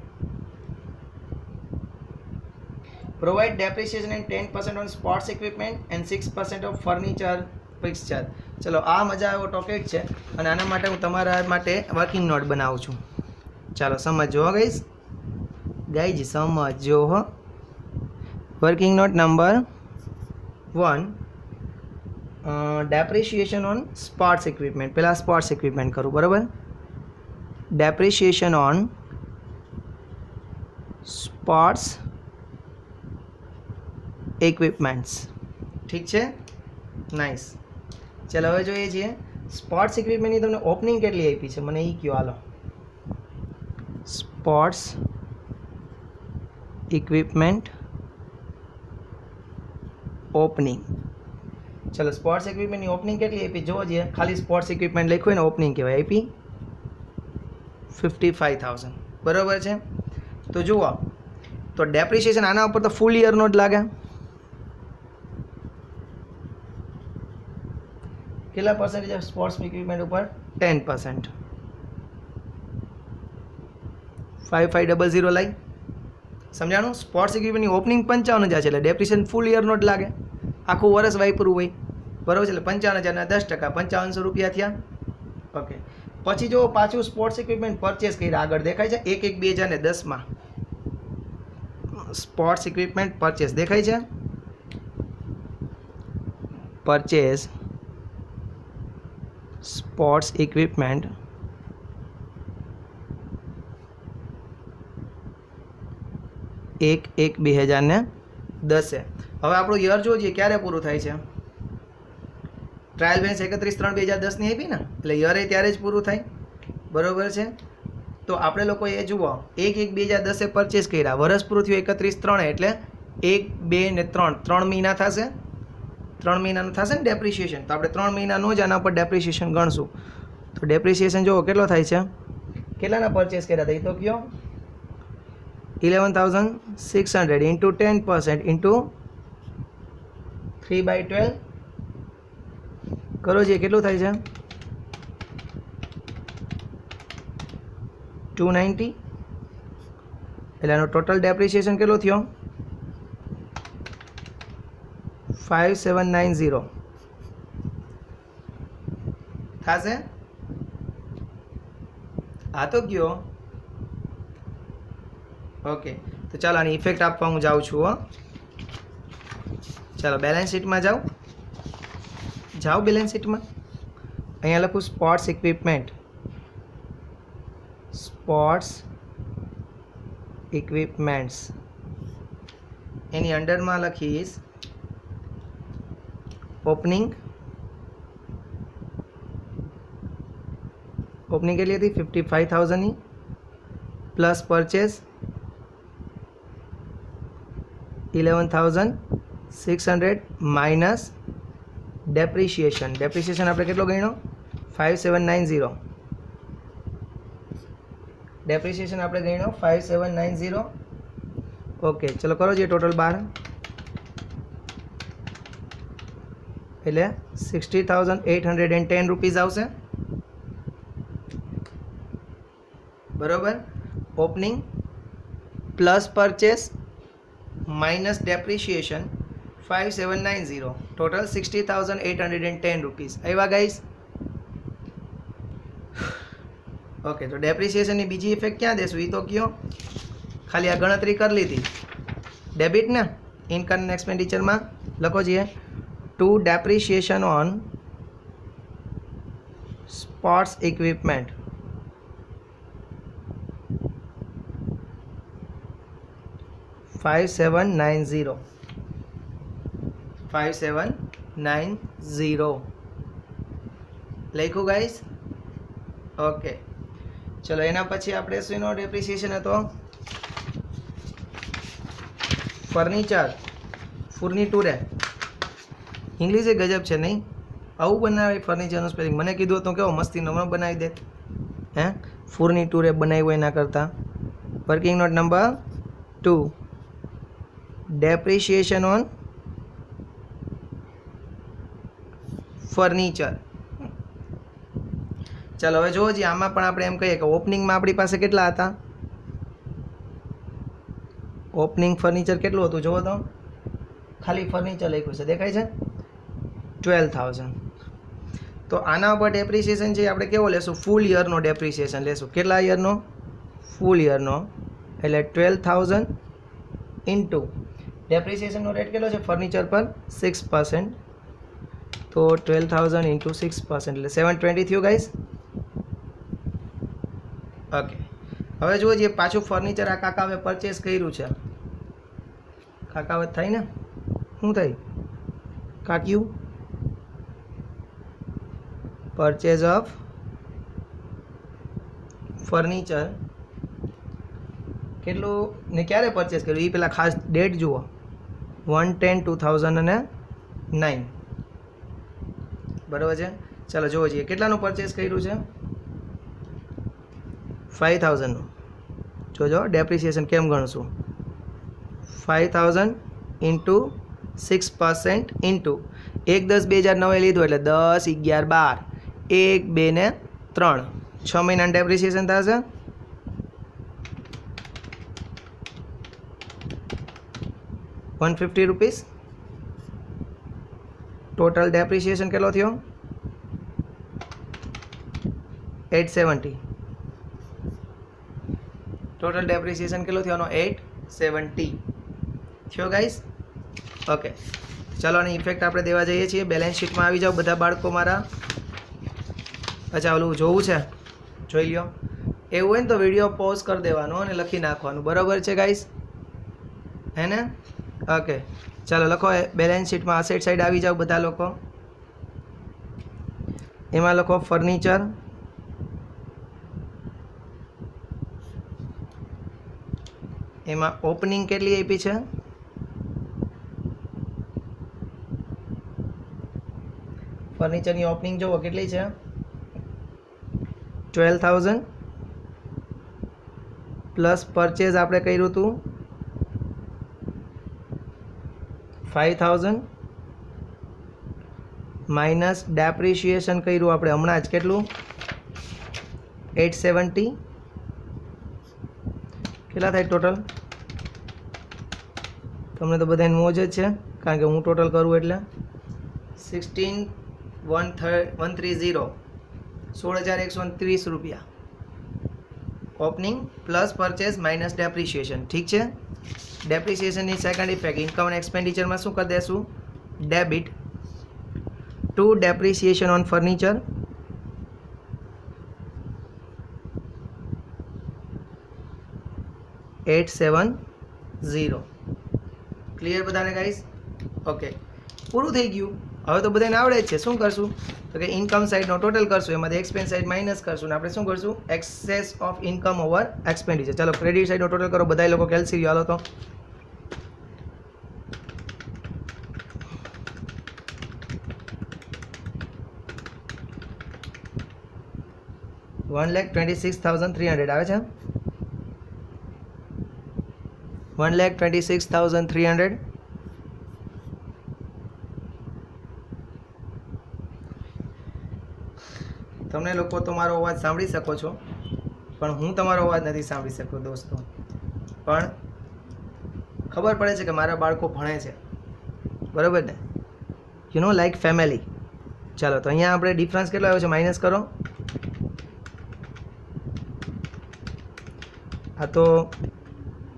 Provide depreciation and 10% on sports equipment and 6% of furniture fixture. ચલો, આ મજા એવો ટોપિક છે અને આના માટે હું તમારા માટે વર્કિંગ નોટ બનાવું છું. ચાલો સમજો ગાઈઝ સમજો હો. Working note number 1, depreciation on sports equipment. પહેલાં સ્પોર્ટ્સ ઇક્વિપમેન્ટ કરું. બરાબર? Depreciation on sports equipments. ઠીક છે? નાઇસ. ચાલો હવે જોઈએ છીએ સ્પોર્ટ્સ ઇક્વિપમેન્ટની તમને ઓપનિંગ કેટલી આપી છે મને એ કહો. હાલો, સ્પોર્ટ્સ ઇક્વિપમેન્ટ ઓપનિંગ. ચલો, સ્પોર્ટ્સ ઇક્વિપમેન્ટની ઓપનિંગ કેટલી આપી જોવો જોઈએ. ખાલી સ્પોર્ટ્સ ઇક્વિપમેન્ટ લખ્યું હોય ને ઓપનિંગ કહેવાય. આપી 55,000. બરાબર છે? તો જુઓ તો ડેપ્રિસિએશન આના ઉપર તો ફૂલ યરનો જ લાગે. કેટલા પર્સન્ટેજ સ્પોર્ટ્સ ઇક્વિપમેન્ટ ઉપર? 10%. 5500 લાઈ. સમજાણું? સ્પોર્ટ્સ ઇક્વિપમેન્ટની ઓપનિંગ 55,000 છે એટલે ડેપ્રિસિએશન ફૂલ યરનો જ લાગે. આખું વર્ષ વાપરવું હોય બરાબર છે એટલે 55,000ના 10% 5500 રૂપિયા થયા. ઓકે, પછી જો પાછું સ્પોર્ટ્સ ઇક્વિપમેન્ટ પરચેસ કર્યા આગળ દેખાય છે 1/1/2010 સ્પોર્ટ્સ ઇક્વિપમેન્ટ પરચેસ દેખાય છે. Purchase sports equipment 1/1/2010. હવે આપણું યર જોઈએ ક્યારે પૂરું થાય છે. ટ્રાયલ બેલેન્સ 31/3/2010 આપી ને એટલે યર ત્યારે જ પૂરું થાય બરાબર છે. તો આપણે લોકો એ જુઓ 1/1/2010 પરચેસ કર્યા, વર્ષ પૂરું થયું 31/3 એટલે 1, 2 ને 3 મહિના થશે. 3 મહિનાનું થશે ને ડેપ્રિસિએશન. તો આપણે 3 મહિનાનું જ આના પર ડેપ્રિસિએશન ગણશું. તો ડેપ્રિસિએશન જુઓ કેટલો થાય છે. કેટલાના પરચેસ કર્યા હતા એ તો કયો? 11,600 ઇન્ટુ 10% ઇન્ટુ 3/12 કરો જે કેટલું થાય છે 290. એટલે આનો ટોટલ ડેપ્રિસિએશન કેટલો થયો 5790 થશે. આ તો ગયો. ઓકે, તો ચાલો આની ઇફેક્ટ આપવા હું જાઉં છું. ચાલો બેલેન્સ શીટમાં જાઓ બેલેન્સ શીટમાં. અહીંયા લખું સ્પોર્ટ્સ ઇક્વિપમેન્ટ. સ્પોર્ટ્સ ઇક્વિપમેન્ટ્સ એની અંડરમાં લખીશ ઓપનિંગ કેટલી હતી 55,000ની પ્લસ પરચેસ 11,600 માઇનસ ડેપ્રિસિએશન આપણે કેટલો ગણ્યો 5790. ડેપ્રિસિએશન આપણે ગણ્યો 5790. ઓકે, ચલો કરો જે ટોટલ 12 એટલે 60,810 રૂપીઝ આવશે બરાબર. Opening plus purchase minus depreciation 5790 total 60,810 rupees આવ્યા ગાઈસ. ઓકે, તો ડેપ્રિસિએશનની બીજી ઇફેક્ટ ક્યાં દેશું એ તો કયો? ખાલી આ ગણતરી કરી લીધી ડેબિટ ને ઇન્કમ એન્ડ એક્સપેન્ડિચરમાં લખો છીએ to depreciation on sports equipment 5790 લખ્યું ગાઈસ. ઓકે, ચલો એના પછી આપણે શેનો ડેપ્રિસિએશન હતો ફર્નિચરે. ઇંગ્લિશ એ ગજબ છે નહીં? આવું બનાવે ફર્નિચરનું સ્પેલિંગ. મને કીધું હતું કેવો મસ્તી નમણો બનાવી દે હે ફર્નિચરે બનાવ્યું એના કરતાં. Working note number 2 depreciation on furniture. ચાલો હવે જોવો છીએ આમાં પણ આપણે એમ કહીએ કે ઓપનિંગમાં આપણી પાસે કેટલા હતા. ઓપનિંગ ફર્નિચર કેટલું હતું જોવો તો ખાલી ફર્નિચર લખ્યું છે દેખાય છે 12,000. તો આના ઉપર ડેપ્રિસિએશન છે આપણે કેવો લેશું ફૂલ યરનો ડેપ્રિસિએશન લેશું. કેટલા યરનો? ફૂલ યરનો. એટલે 12,000 ઇન્ટુ ડેપ્રિસિએશનનો રેટ કેટલો છે ફર્નિચર પર 6%. તો 12,000 ઇન્ટુ 6% એટલે 720 થયું ગાઈસ. ઓકે, હવે જુઓ જે પાછું ફર્નિચર આ કાકાવે પરચેસ કર્યું છે. કાકાવત થાય ને શું થાય કાક્યું પરચેઝ ઓફ ફર્નિચર કેટલું ને ક્યારે પરચેસ કર્યું એ પેલા ખાસ ડેટ જુઓ 1/10/2009 બરાબર છે. ચાલો જોવો જોઈએ કેટલાનું પરચેસ કર્યું છે 5,000નું. જોજો ડેપ્રિસિએશન કેમ ગણશું 5000 ઇન્ટુ 6% ઇન્ટુ 1/10/2009 લીધું એટલે 10, 11, 12, 1, 2 ને 3, 6 મહિનાનું ડેપ્રિસિએશન થશે. ₹150. ટોટલ ડેપ્રિસિએશન કેટલો થયો? 870. ટોટલ ડેપ્રિસિએશન કેટલો થયો? 870 થયો ગાઈસ. ઓકે, ચાલો આની ઇફેક્ટ આપણે દેવા જઈએ છીએ. બેલેન્સ શીટમાં આવી જાઓ બધા બાળકો મારા. અચ્છા, ઓલું જોવું છે, જોઈ લ્યો. એવું હોય ને તો વિડીયો પોઝ કરી દેવાનો અને લખી નાખવાનું. બરાબર છે ગાઈસ, હે ને? ઓકે, ચાલો લખો. બેલેન્સ શીટમાં અસેટ સાઈડ આવી જાઓ બધા લોકો. એમાં લખો ફર્નિચર, એમાં ઓપનિંગ કેટલી આપી છે? ફર્નિચરની ઓપનિંગ જુઓ કેટલી છે? 12,000 પ્લસ પરચેઝ આપણે કર્યું હતું 5,000 માઇનસ ડેપ્રિશિએશન કર્યું આપણે હમણાં જ કેટલું? 870. કેટલા થાય ટોટલ? તમને તો બધાને મોજ જ છે કારણ કે હું ટોટલ કરું એટલે 16,130 ₹16,130 opening plus purchase minus depreciation. ઠીક છે. ડેપ્રિશિએશનની સેકન્ડ ઇફેક્ટ ઇન્કમ એન્ડ એક્સપેન્ડિચરમાં શું કરી દેશું? Debit to depreciation on furniture $870. Clear બધાને ગાઈસ? ઓકે, પૂરું થઈ ગયું. હવે તો બધાને આવડે જ છે. શું કરશું તો કે ઇન્કમ સાઇડનો ટોટલ કરશું, એમાંથી એક્સપેન્સ સાઇડ માઇનસ કરશું ને આપણે શું કરશું? Access of income over expenditure. ચાલો ક્રેડિટ સાઇડનો ટોટલ કરો બધા લોકો. કેલ્સી હાલો તો 1,26,300 આવે છે. 1,26,300. તમે લોકો તમારો અવાજ સાંભળી શકો છો પણ હું તમારો અવાજ નથી સાંભળી શકતો દોસ્તો. પણ ખબર પડે છે કે મારા બાળકો ભણે છે, બરાબર ને? You know like family. ચાલો તો અહીંયા આપણે ડિફરન્સ કેટલો આવ્યો છે માઇનસ કરો. આ તો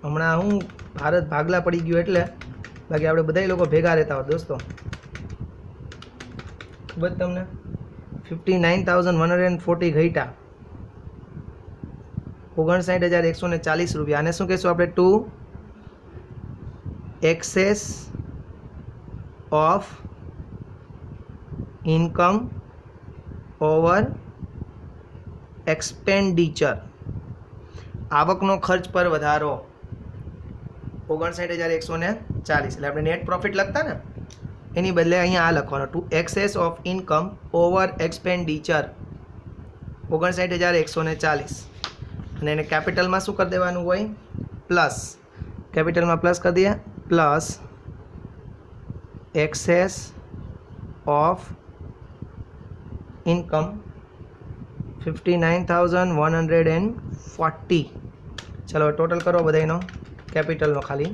હમણાં હું ભારત ભાગલા પડી ગયું એટલે, બાકી આપણે બધા લોકો ભેગા રહેતા હોય દોસ્તો. ખબર તમને? 59,140 ઘટ્યા 59,140 રૂપિયા. આને શું કહેશું આપણે? Two access of income over expenditure. આવકનો ખર્ચ પર વધારો 59,140. એટલે આપણે નેટ પ્રોફિટ લખતા ને એની બદલે અહીંયા આ લખવાનો two access of income over expenditure 59,140. અને એને કેપિટલમાં શું કરી દેવાનું હોય? પ્લસ. કેપિટલમાં પ્લસ કરી દઈએ. Plus access of income 59,140. ચલો ટોટલ કરો બધાનો કેપિટલનો ખાલી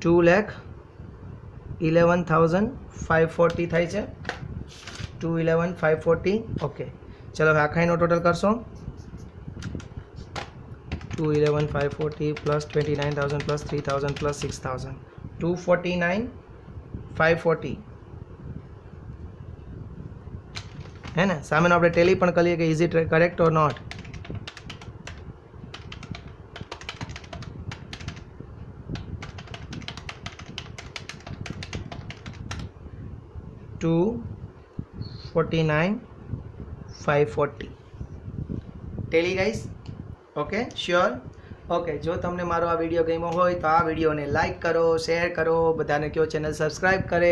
2,11,540 થાય છે. 2,11,540. ઓકે, ચલો હવે આખાઈનો ટોટલ કરશો. 2,11,540 પ્લસ 29,000 પ્લસ 3,000 પ્લસ 6,000 249,540. है ना? सामने આપણે ટેલી પણ કરીએ કે is it correct or not. $249,540 tally guys. Okay, sure. Okay, જો તમને મારો આ વિડીયો ગમ્યો હોય તો આ વિડીયોને લાઇક કરો, શેર કરો, બધાને કહો ચેનલ સબસ્ક્રાઈબ કરે.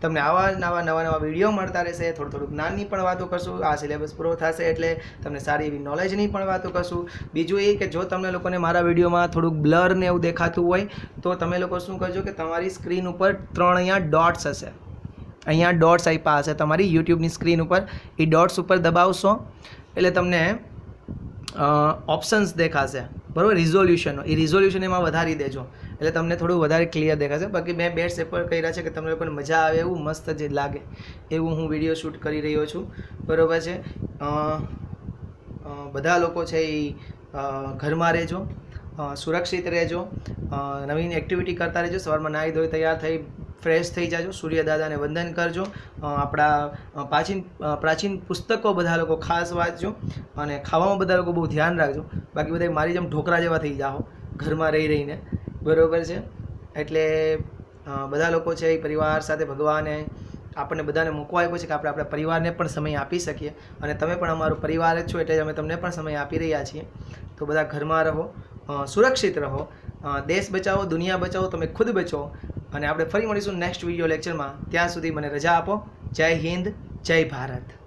તમને આવા નવા વિડીયો મળતા રહેશે. થોડું જ્ઞાનની પણ વાતો કરશું. આ સિલેબસ પૂરો થશે એટલે તમને સારી એવી નોલેજની પણ વાતો કરશું. બીજું એ કે જો તમને લોકોને મારા વિડીયોમાં થોડુંક બ્લર ને એવું દેખાતું હોય તો તમે લોકો શું કરજો કે તમારી સ્ક્રીન ઉપર 3 અહીંયા ડોટ્સ હશે. અહીંયા ડોટ્સ આપ્યા હશે તમારી યુટ્યુબની સ્ક્રીન ઉપર. એ ડોટ્સ ઉપર દબાવશો એટલે તમને ઓપ્શન્સ દેખાશે, બરાબર, રિઝોલ્યુશનનો. એ રિઝોલ્યુશન એમાં વધારી દેજો એટલે તમને થોડું વધારે ક્લિયર દેખાશે. બાકી મેં બેસ્ટ એફર્ટ કર્યા છે કે તમને લોકોને મજા આવે એવું, મસ્ત જે લાગે એવું હું વિડીયો શૂટ કરી રહ્યો છું, બરાબર છે. બધા લોકો છે એ ઘરમાં રહેજો, સુરક્ષિત રહેજો, નવીન એક્ટિવિટી કરતા રહેજો. સવારમાં નાહી ધોઈ તૈયાર થઈ ફ્રેશ થઈ જાજો, સૂર્યદાદાને વંદન કરજો, આપણા પ્રાચીન પુસ્તકો બધા લોકો ખાસ વાંચજો અને ખાવામાં બધા લોકો બહુ ધ્યાન રાખજો. બાકી બધા મારી જેમ ઢોકરા જેવા થઈ જાઓ ઘરમાં રહીને, બરાબર છે. એટલે બધા લોકો છે એ પરિવાર સાથે ભગવાને આપણને બધાને મૂકવા આપ્યો છે કે આપણે આપણા પરિવારને પણ સમય આપી શકીએ અને તમે પણ અમારો પરિવાર જ છો એટલે અમે તમને પણ સમય આપી રહ્યા છીએ. તો બધા ઘરમાં રહો, સુરક્ષિત રહો, દેશ બચાવો, દુનિયા બચાવો, તમે ખુદ બચો અને આપણે ફરી મળીશું નેક્સ્ટ વિડીયો લેક્ચરમાં. ત્યાં સુધી મને રજા આપો. જય હિન્દ, જય ભારત.